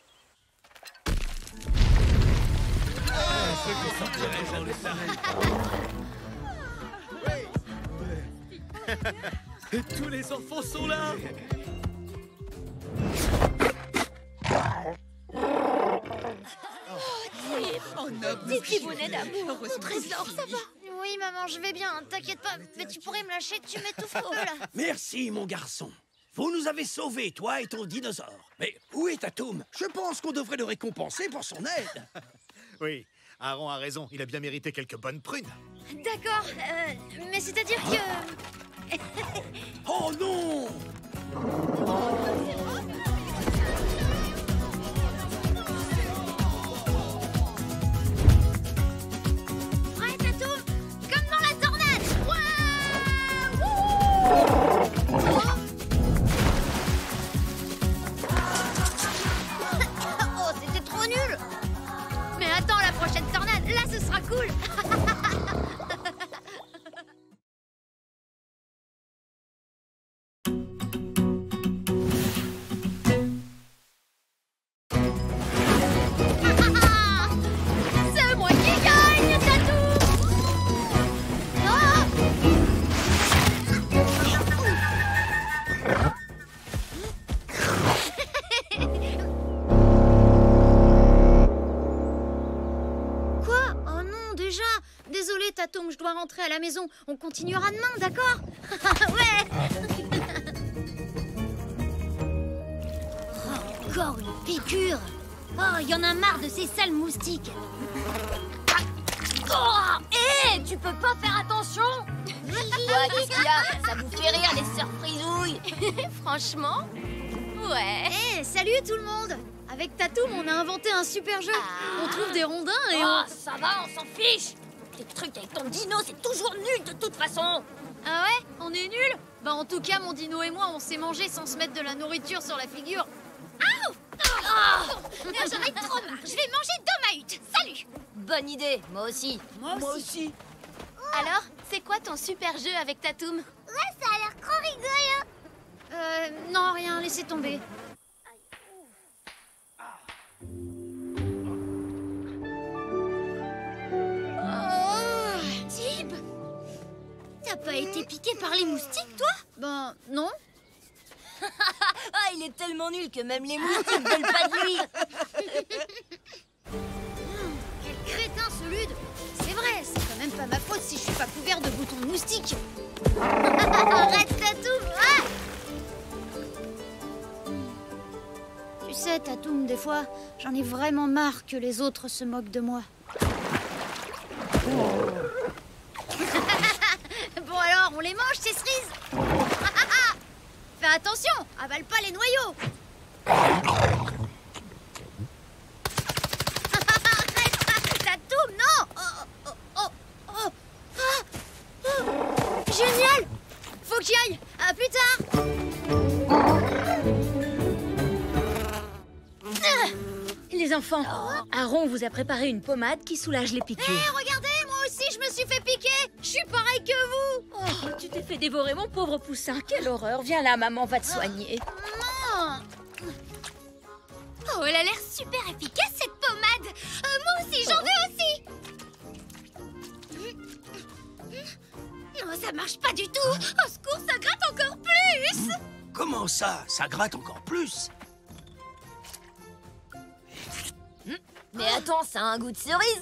Et tous les enfants sont là. Petit bonnet d'amour, mon trésor, ça va? Oui, maman, je vais bien. T'inquiète pas. Mais tu pourrais me lâcher, tu m'étouffes un peu, là. Merci, mon garçon. Vous nous avez sauvés, toi et ton dinosaure. Mais où est Tatum? Je pense qu'on devrait le récompenser pour son aide. Oui, Aaron a raison. Il a bien mérité quelques bonnes prunes. D'accord, mais c'est-à-dire que... Oh non! Prêt, Tatou? Comme dans la tornade! Oh, c'était trop nul! Mais attends, la prochaine tornade, là, ce sera cool. rentrer à la maison. On continuera demain, d'accord? Ouais. Oh, encore une piqûre. Oh, il y en a marre de ces sales moustiques. Oh, hé, tu peux pas faire attention? Ouais, qu'est-ce qu'il y a? Ça vous fait rire, les sœurs frisouilles? Franchement? Ouais. Hé, salut tout le monde. Avec Tatoum, on a inventé un super jeu. On trouve des rondins et oh, ça va, on s'en fiche. Tes trucs avec ton dino, c'est toujours nul de toute façon. Ah ouais? On est nuls? Bah en tout cas, mon dino et moi, on s'est mangé sans se mettre de la nourriture sur la figure. Aouh! J'en ai trop marre. Je vais manger dans ma hutte. Salut! Bonne idée, moi aussi. Moi aussi. Alors, c'est quoi ton super jeu avec Tatoum? Ouais, ça a l'air trop rigolo. Non, rien, laissez tomber. Tib, t'as pas été piqué par les moustiques, toi? Ben, non. Ah, il est tellement nul que même les moustiques veulent pas de lui. Quel crétin ce Lude! C'est vrai, c'est quand même pas ma faute si je suis pas couvert de boutons de moustiques. Arrête, Tatoum! Ah! Tu sais, Tatoum, des fois, j'en ai vraiment marre que les autres se moquent de moi. Bon alors, on les mange, ces cerises? Fais attention, avale pas les noyaux. Tatoum, non! Génial! Faut que j'y aille. À plus tard. Les enfants, Aaron vous a préparé une pommade qui soulage les piqûres. Hé, regardez, moi aussi je me suis fait piquer. Je suis pareil que vous. Oh, tu t'es fait dévorer, mon pauvre poussin. Quelle horreur. Viens là, maman va te soigner. Non. Oh, elle a l'air super efficace, cette pommade. Moi aussi, j'en veux aussi. Non, ça marche pas du tout. Au secours, ça gratte encore plus. Comment ça? Ça gratte encore plus? Mais attends, ça a un goût de cerise.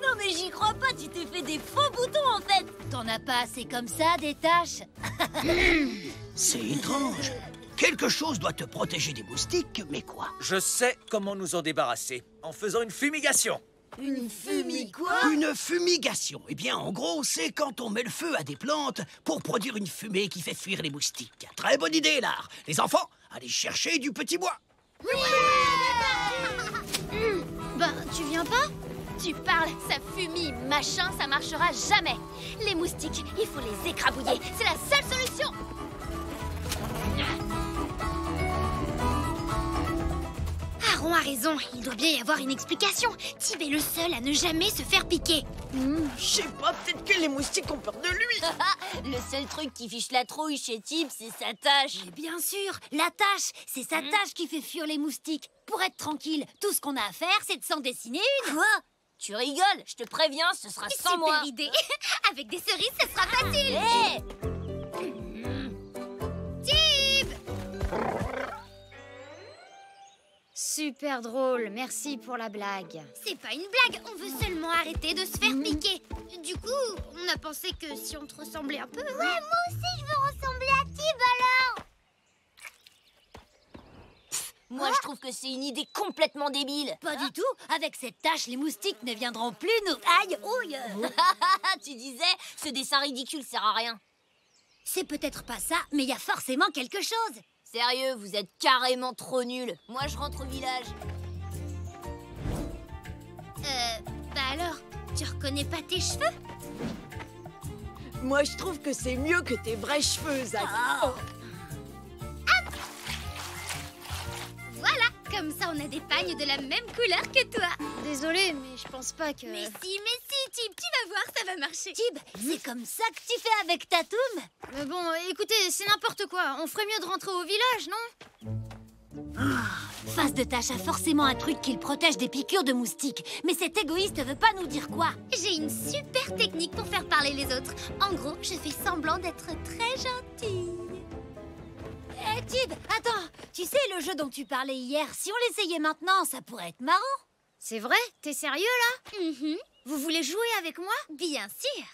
Non mais j'y crois pas, tu t'es fait des faux boutons en fait. T'en as pas assez comme ça, des taches? C'est étrange. Quelque chose doit te protéger des moustiques, mais quoi? Je sais comment nous en débarrasser. En faisant une fumigation. Une fumée quoi? Une fumigation. Eh bien, en gros, c'est quand on met le feu à des plantes pour produire une fumée qui fait fuir les moustiques. Très bonne idée, là. Les enfants, allez chercher du petit bois. Bah, tu viens pas? Tu parles, ça fumille, machin, ça marchera jamais. Les moustiques, il faut les écrabouiller. C'est la seule solution. Aaron a raison, il doit bien y avoir une explication. Tib est le seul à ne jamais se faire piquer. Je sais pas, peut-être que les moustiques ont peur de lui. Le seul truc qui fiche la trouille chez Tib, c'est sa tâche. Mais bien sûr, la tâche, c'est sa tâche qui fait fuir les moustiques. Pour être tranquille, tout ce qu'on a à faire, c'est de s'en dessiner une. Quoi? Tu rigoles, je te préviens, ce sera sans moi. Super idée. Avec des cerises, ce sera facile. Hé! Tib! Super drôle, merci pour la blague. C'est pas une blague, on veut seulement arrêter de se faire piquer. Du coup, on a pensé que si on te ressemblait un peu... Ouais, moi aussi je veux ressembler à Tib alors. Moi, je trouve que c'est une idée complètement débile. Pas du tout. Avec cette tâche, les moustiques ne viendront plus nous... Aïe, ouille. Tu disais, ce dessin ridicule sert à rien. C'est peut-être pas ça, mais il y a forcément quelque chose. Sérieux, vous êtes carrément trop nuls. Moi, je rentre au village. Bah alors, tu reconnais pas tes cheveux? Moi, je trouve que c'est mieux que tes vrais cheveux, Zach. Voilà, comme ça on a des pagnes de la même couleur que toi. Désolée, mais je pense pas que... Mais si, Tib, tu vas voir, ça va marcher. Tib, c'est comme ça que tu fais avec Tatoum? Mais bon, écoutez, c'est n'importe quoi. On ferait mieux de rentrer au village, non? Face de tâche a forcément un truc qui le protège des piqûres de moustiques. Mais cet égoïste veut pas nous dire quoi. J'ai une super technique pour faire parler les autres. En gros, je fais semblant d'être très gentille. Hé, Tib, attends. Tu sais, le jeu dont tu parlais hier, si on l'essayait maintenant, ça pourrait être marrant. C'est vrai? T'es sérieux, là? Vous voulez jouer avec moi? Bien sûr.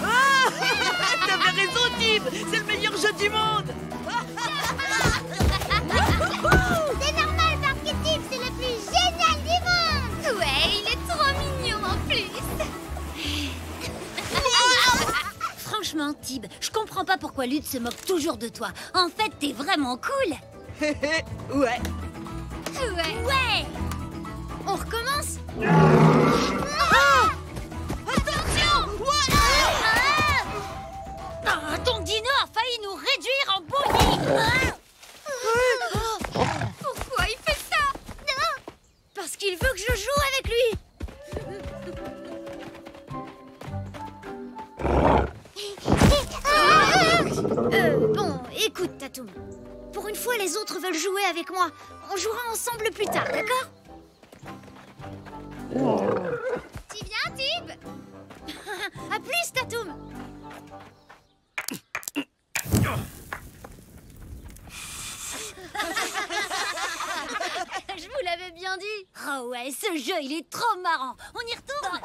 Ah T'avais raison, Tib. C'est le meilleur jeu du monde. C'est normal parce que Tib, c'est le plus génial du monde. Ouais, il est trop mignon en plus. Franchement, Tib, je comprends pas pourquoi Lude se moque toujours de toi. En fait, t'es vraiment cool. Ouais. Ouais. On recommence? Attention! Ton dino a failli nous réduire en bouillie. Pourquoi il fait ça? Parce qu'il veut que je joue avec lui. Bon, écoute, Tatoum. Pour une fois, les autres veulent jouer avec moi. On jouera ensemble plus tard, d'accord? Tu viens, Tib? À plus, Tatoum. Je vous l'avais bien dit. Oh ouais, ce jeu, il est trop marrant. On y retourne?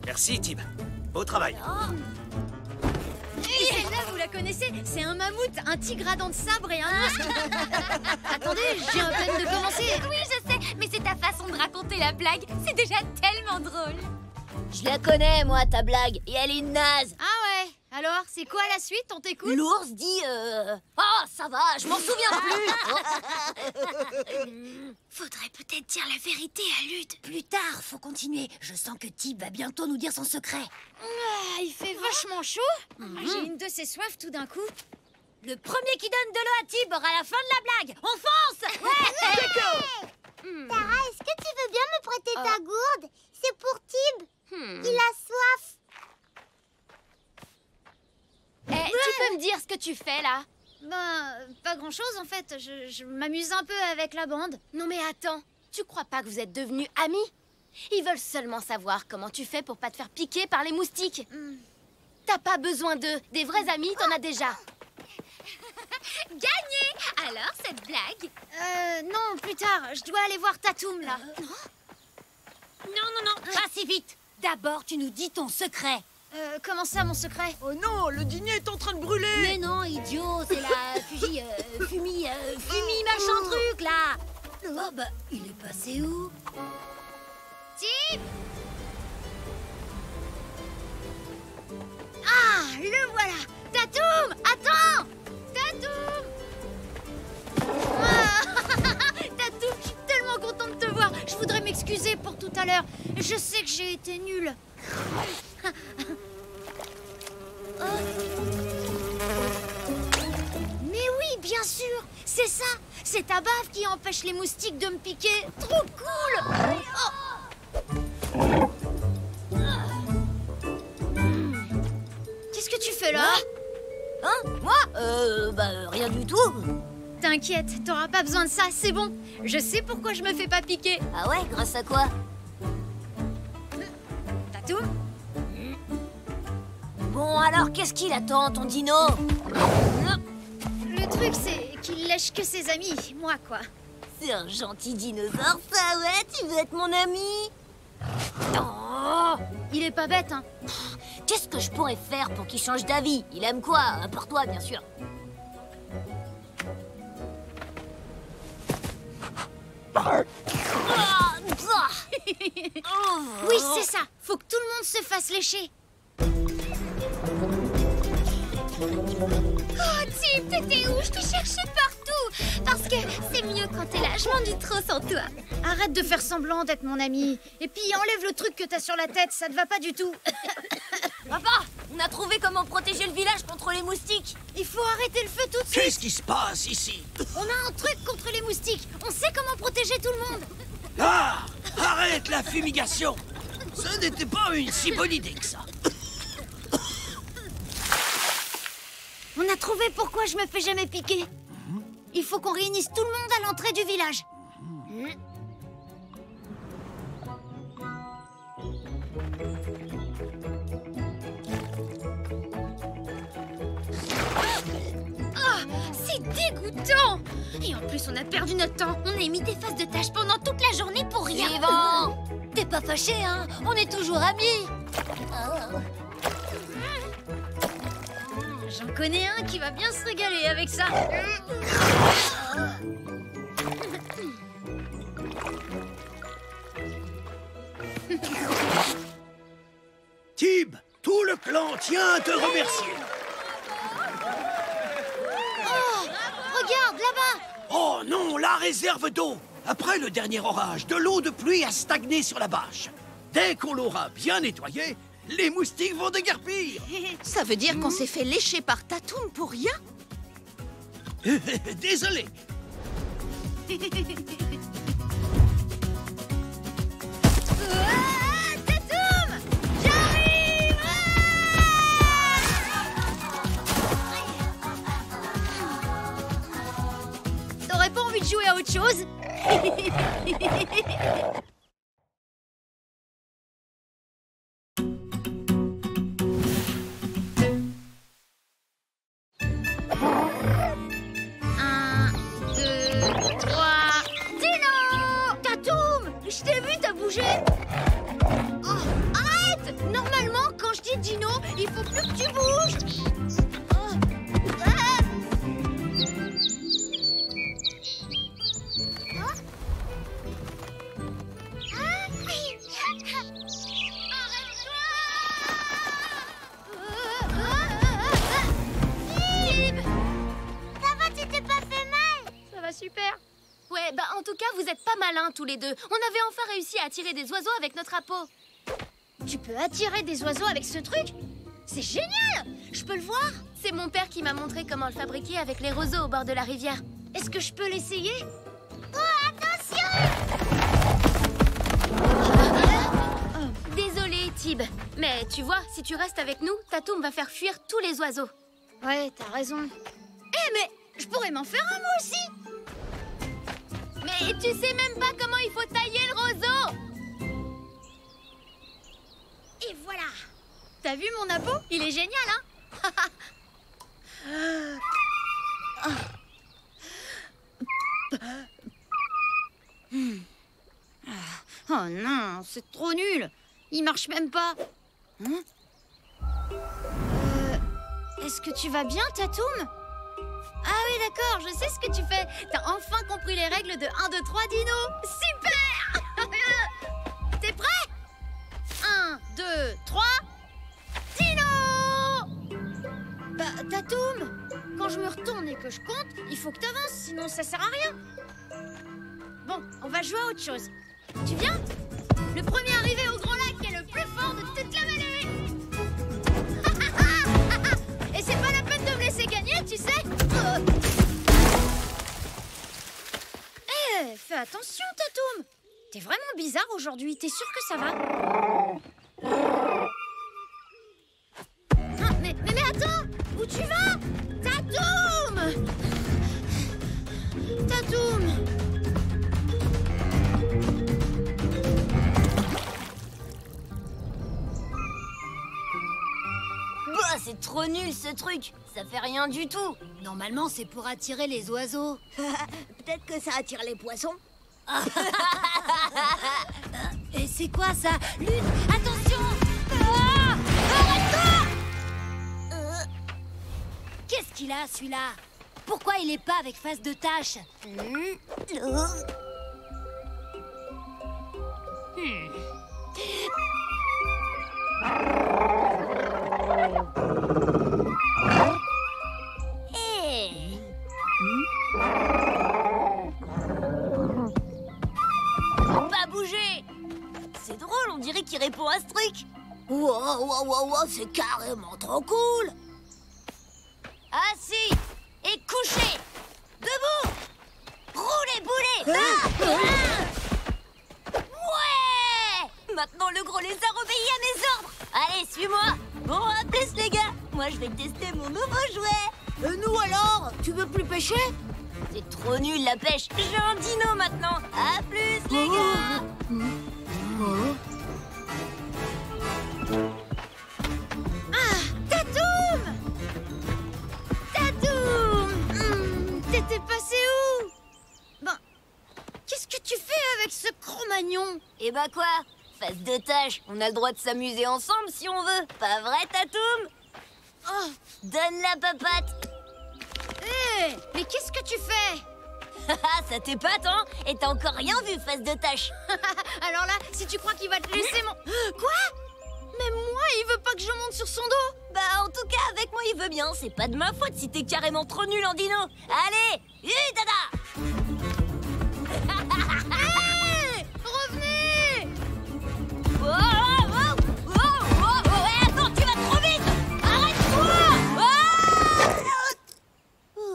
Merci, Tib. Beau travail. Et celle-là, vous la connaissez? C'est un mammouth, un tigre à dents de sabre et un ours. Attendez, j'ai à peine de commencer. Oui, je sais, mais c'est ta façon de raconter la blague. C'est déjà tellement drôle. Je la connais, moi, ta blague. Et elle est naze. Ah ouais? Alors, c'est quoi la suite? On t'écoute? L'ours dit oh, ça va, je m'en souviens plus. Faudrait peut-être dire la vérité à Lude. Plus tard, faut continuer. Je sens que Tib va bientôt nous dire son secret. Ah, il fait vachement chaud. J'ai une de ces soifs tout d'un coup. Le premier qui donne de l'eau à Tib aura la fin de la blague. On fonce. Ouais. Tara, est-ce que tu veux bien me prêter ta gourde? C'est pour Tib. Il a soif. Tu peux me dire ce que tu fais là? Ben, pas grand-chose en fait. Je m'amuse un peu avec la bande. Non mais attends, tu crois pas que vous êtes devenus amis? Ils veulent seulement savoir comment tu fais pour pas te faire piquer par les moustiques. T'as pas besoin d'eux. Des vrais amis, t'en as déjà. Gagné! Alors, cette blague? Non, plus tard. Je dois aller voir Tatoum là. Non, pas si vite. D'abord, tu nous dis ton secret. Comment ça, mon secret? Oh non, le dîner est en train de brûler. Mais non, idiot, c'est la fumie machin truc, là. Oh, bah, il est passé où? Tib! Ah, le voilà! Tatoum! Attends! Tatoum! Ah, Tatoum, je suis tellement contente de te voir. Je voudrais m'excuser pour tout à l'heure. Je sais que j'ai été nulle. Mais oui, bien sûr, c'est ça. C'est ta bave qui empêche les moustiques de me piquer. Trop cool. Qu'est-ce que tu fais là? Hein? Moi? Rien du tout. T'inquiète, t'auras pas besoin de ça, c'est bon. Je sais pourquoi je me fais pas piquer. Ah ouais? Grâce à quoi? Tatoum? Bon, alors, qu'est-ce qu'il attend, ton dino? Le truc, c'est qu'il lèche que ses amis, moi, quoi. C'est un gentil dinosaure, ça, ouais? Tu veux être mon ami? Oh, il est pas bête, hein. Qu'est-ce que je pourrais faire pour qu'il change d'avis? Il aime quoi? À part toi, bien sûr. Oui, c'est ça. Faut que tout le monde se fasse lécher. Oh, Tib, t'étais où? Je te cherchais partout. Parce que c'est mieux quand t'es là. Je m'ennuie trop sans toi. Arrête de faire semblant d'être mon ami. Et puis enlève le truc que t'as sur la tête, ça te va pas du tout. Papa, on a trouvé comment protéger le village contre les moustiques. Il faut arrêter le feu tout de suite. Qu'est-ce qui se passe ici? On a un truc contre les moustiques. On sait comment protéger tout le monde. Ah! Arrête la fumigation! Ce n'était pas une si bonne idée que ça. On a trouvé pourquoi je me fais jamais piquer. Il faut qu'on réunisse tout le monde à l'entrée du village. Oh, c'est dégoûtant! Et en plus, on a perdu notre temps. On a mis des faces de tâches pendant toute la journée pour rien. Suivant! T'es pas fâché, hein? On est toujours amis. J'en connais un qui va bien se régaler avec ça. Tib, tout le clan tient à te remercier. Oh, regarde, là-bas! Oh non, la réserve d'eau. Après le dernier orage, de l'eau de pluie a stagné sur la bâche. Dès qu'on l'aura bien nettoyée, les moustiques vont déguerpir. Ça veut dire qu'on s'est fait lécher par Tatoum pour rien? Désolé. Tatoum! J'arrive! T'aurais pas envie de jouer à autre chose? Un, deux, trois... Dino! Tatoum! Je t'ai vu, t'as bougé! Oh, arrête! Normalement, quand je dis Dino, il faut plus que tu bouges! Oh. Ah. Super. Ouais, bah en tout cas, vous êtes pas malins tous les deux. On avait enfin réussi à attirer des oiseaux avec notre appât. Tu peux attirer des oiseaux avec ce truc? C'est génial! Je peux le voir? C'est mon père qui m'a montré comment le fabriquer avec les roseaux au bord de la rivière. Est-ce que je peux l'essayer? Oh, attention! Désolée, Tib. Mais tu vois, si tu restes avec nous, Tatoum va faire fuir tous les oiseaux. Ouais, t'as raison. Eh, mais je pourrais m'en faire un, moi aussi! Mais tu sais même pas comment il faut tailler le roseau! Et voilà! T'as vu mon appât? Il est génial, hein? Oh non, c'est trop nul! Il marche même pas! Hein? Est-ce que tu vas bien, Tatoum? Ah oui, d'accord, je sais ce que tu fais. T'as enfin compris les règles de 1, 2, 3, Dino. Super! T'es prêt? 1, 2, 3, Dino! Bah, Tatoum, quand je me retourne et que je compte, il faut que t'avances, sinon ça sert à rien. Bon, on va jouer à autre chose. Tu viens? Le premier arrivé au grand lac est le plus fort de toute la vallée. Et c'est pas la peine de me laisser gagner, tu sais. Fais attention, Tatoum. T'es vraiment bizarre aujourd'hui. T'es sûr que ça va? Ah, mais attends. Où tu vas? Tatoum! Tatoum! Bah, c'est trop nul ce truc. Ça fait rien du tout. Normalement, c'est pour attirer les oiseaux. Peut-être que ça attire les poissons. Et c'est quoi ça? Lune, attention! Ah! Arrête-toi! Qu'est-ce qu'il a, celui-là? Pourquoi il est pas avec face de tache? Pas bouger. C'est drôle, on dirait qu'il répond à ce truc. Wow, c'est carrément trop cool. Assis et couché. Debout. Roulez, boulez. Ouais. Maintenant, le gros lézard obéit à mes ordres. Allez, suis-moi. Bon, à plus, les gars. Moi, je vais tester mon nouveau jouet. Nous alors? Tu veux plus pêcher? C'est trop nul, la pêche. J'ai un dino maintenant. À plus, les gars. Ah, Tatoum! Tatoum! Et bah quoi? Phase de tâche, on a le droit de s'amuser ensemble si on veut. Pas vrai, Tatoum? Oh, donne la papate. Hé, mais qu'est-ce que tu fais? Ça t'épate, hein? Et t'as encore rien vu, phase de tâche. Alors là, si tu crois qu'il va te laisser mon... Quoi? Mais moi, il veut pas que je monte sur son dos. Bah, en tout cas, avec moi, il veut bien. C'est pas de ma faute si t'es carrément trop nul en dino. Allez, dada. Hey, revenez. Attends, tu vas trop vite. Arrête-toi.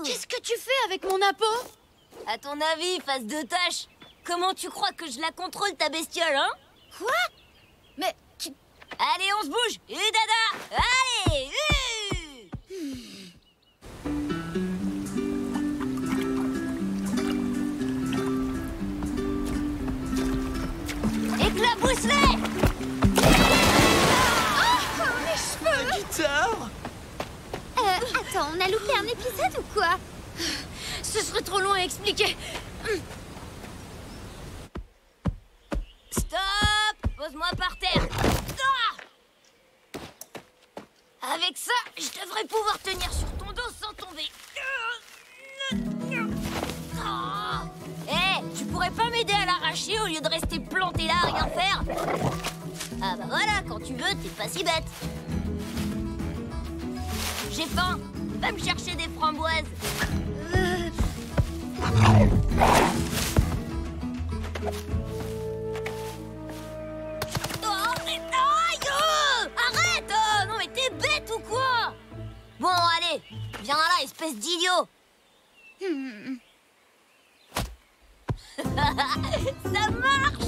Qu'est-ce que tu fais avec mon appât? À ton avis, phase de tâche, comment tu crois que je la contrôle, ta bestiole, hein? Quoi? Mais... Allez, on se bouge. Dada. Allez. Éclabousse-les. Oh, mes cheveux. La guitare. Attends, on a loupé un épisode ou quoi? Ce serait trop long à expliquer. Stop. Pose-moi par terre. Avec ça, je devrais pouvoir tenir sur ton dos sans tomber. Tu pourrais pas m'aider à l'arracher au lieu de rester planté là à rien faire? Ah bah voilà, quand tu veux, t'es pas si bête. J'ai faim. Va me chercher des framboises. Arrête! Non mais t'es bête ou quoi? Bon, allez, viens là, espèce d'idiot. Ça marche.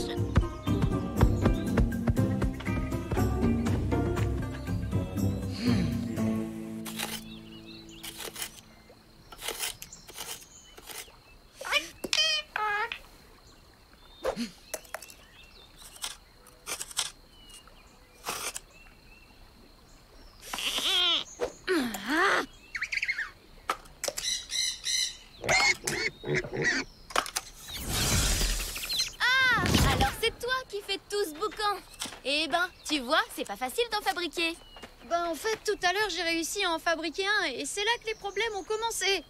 Eh ben, tu vois, c'est pas facile d'en fabriquer. Ben en fait, tout à l'heure, j'ai réussi à en fabriquer un et c'est là que les problèmes ont commencé.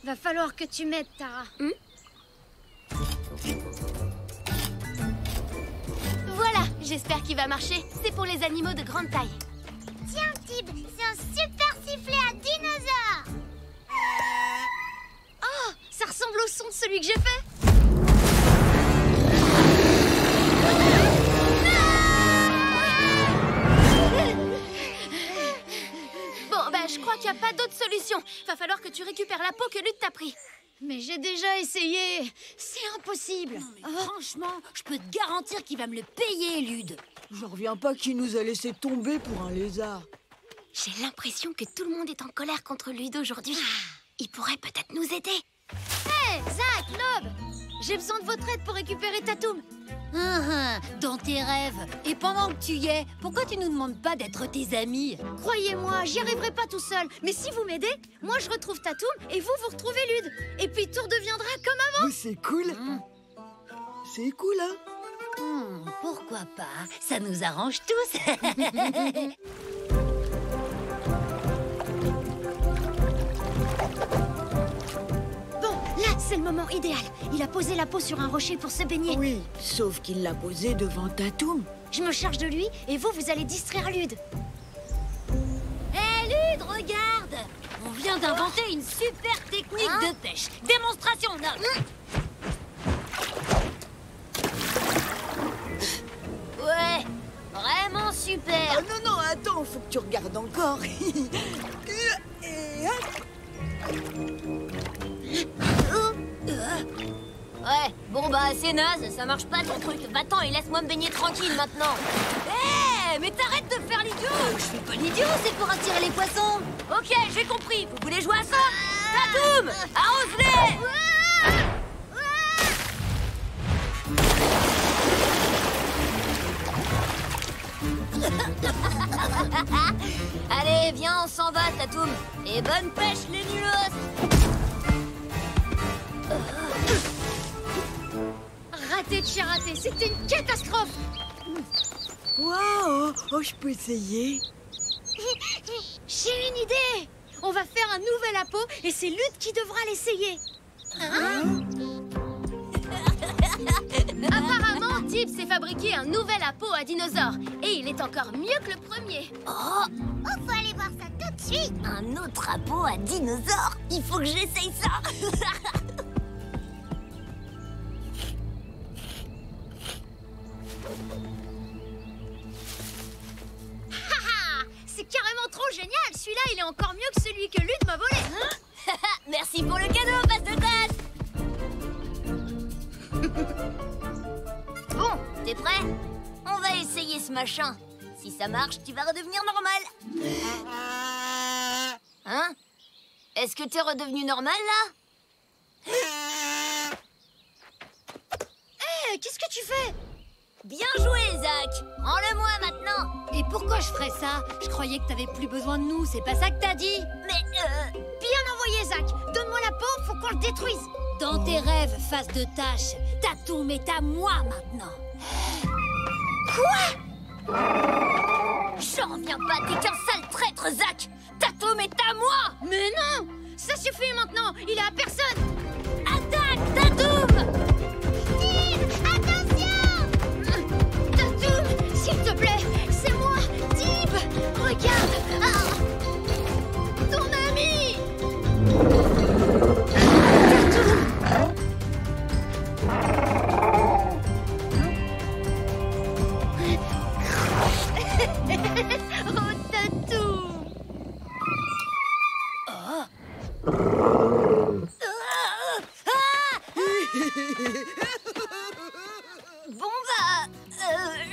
Va falloir que tu m'aides, Tara. Voilà, j'espère qu'il va marcher. C'est pour les animaux de grande taille. Tiens, Tib, c'est un super sifflet à dinosaure. Oh, ça ressemble au son de celui que j'ai fait. Je crois qu'il n'y a pas d'autre solution. Va falloir que tu récupères la peau que Lude t'a pris. Mais j'ai déjà essayé. C'est impossible. Non, mais franchement, je peux te garantir qu'il va me le payer, Lude. J'en reviens pas qu'il nous a laissé tomber pour un lézard. J'ai l'impression que tout le monde est en colère contre Lude aujourd'hui. Il pourrait peut-être nous aider. Hé, Zach, Lob, j'ai besoin de votre aide pour récupérer Tatoum. Dans tes rêves. Et pendant que tu y es, pourquoi tu nous demandes pas d'être tes amis? Croyez-moi, j'y arriverai pas tout seul. Mais si vous m'aidez, moi je retrouve Tatoum et vous retrouvez Lude. Et puis tout redeviendra comme avant. Mais c'est cool. C'est cool, hein? Pourquoi pas? Ça nous arrange tous. C'est le moment idéal. Il a posé la peau sur un rocher pour se baigner. Oui, sauf qu'il l'a posé devant Tatoum. Je me charge de lui et vous allez distraire Lude. Hé, Lude, regarde! On vient d'inventer une super technique de pêche. Démonstration, Nob. Ouais, vraiment super. Oh, non, attends, faut que tu regardes encore. Ouais, bon bah c'est naze, ça marche pas ton truc. Va-t'en et laisse-moi me baigner tranquille maintenant. Hé, mais t'arrêtes de faire l'idiot. Je fais pas l'idiot, c'est pour attirer les poissons. Ok, j'ai compris, vous voulez jouer à ça? Tatoum, arrose-les. Allez, viens, on s'en va, Tatoum. Et bonne pêche, les nulos. Raté. arrêtez de chiater, c'était une catastrophe. Waouh! Oh, je peux essayer. J'ai une idée. On va faire un nouvel appo et c'est Lude qui devra l'essayer. Hein? Apparemment, Tib s'est fabriqué un nouvel appo à dinosaure. Et il est encore mieux que le premier. Oh, faut aller voir ça tout de suite. un autre appo à dinosaure. Il faut que j'essaye ça. C'est carrément trop génial. Celui-là, il est encore mieux que celui que Lude m'a volé. Merci pour le cadeau, passe de tasse. Bon, t'es prêt? On va essayer ce machin. Si ça marche, tu vas redevenir normal. Hein? Est-ce que t'es redevenu normal, là? Hé, qu'est-ce que tu fais? Bien joué, Zach. Rends-le-moi maintenant. Et pourquoi je ferais ça? Je croyais que t'avais plus besoin de nous, c'est pas ça que t'as dit? Mais, Bien envoyé, Zach. Donne-moi la peau, faut qu'on le détruise. Dans tes rêves, face de tâche, Tatoum est à moi maintenant. Quoi? J'en reviens pas, t'es qu'un sale traître, Zach. Tatoum est à moi. Mais non! Ça suffit maintenant, il est à personne. Attaque, Tatoum. Tatoum, s'il te plaît, c'est moi, Tib. Regarde. Ah. Ton ami. Oh, Tatoum. Bon bah,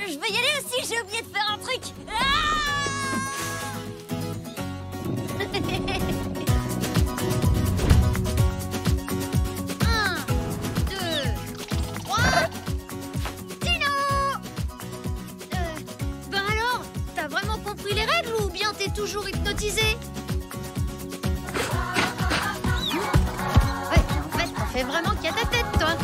je vais y aller aussi, j'ai oublié de faire un truc. Un, deux, trois. Dino. Ben alors, t'as vraiment compris les règles ou bien t'es toujours hypnotisé? Ouais, en fait, t'en fais vraiment qu'à ta tête, toi.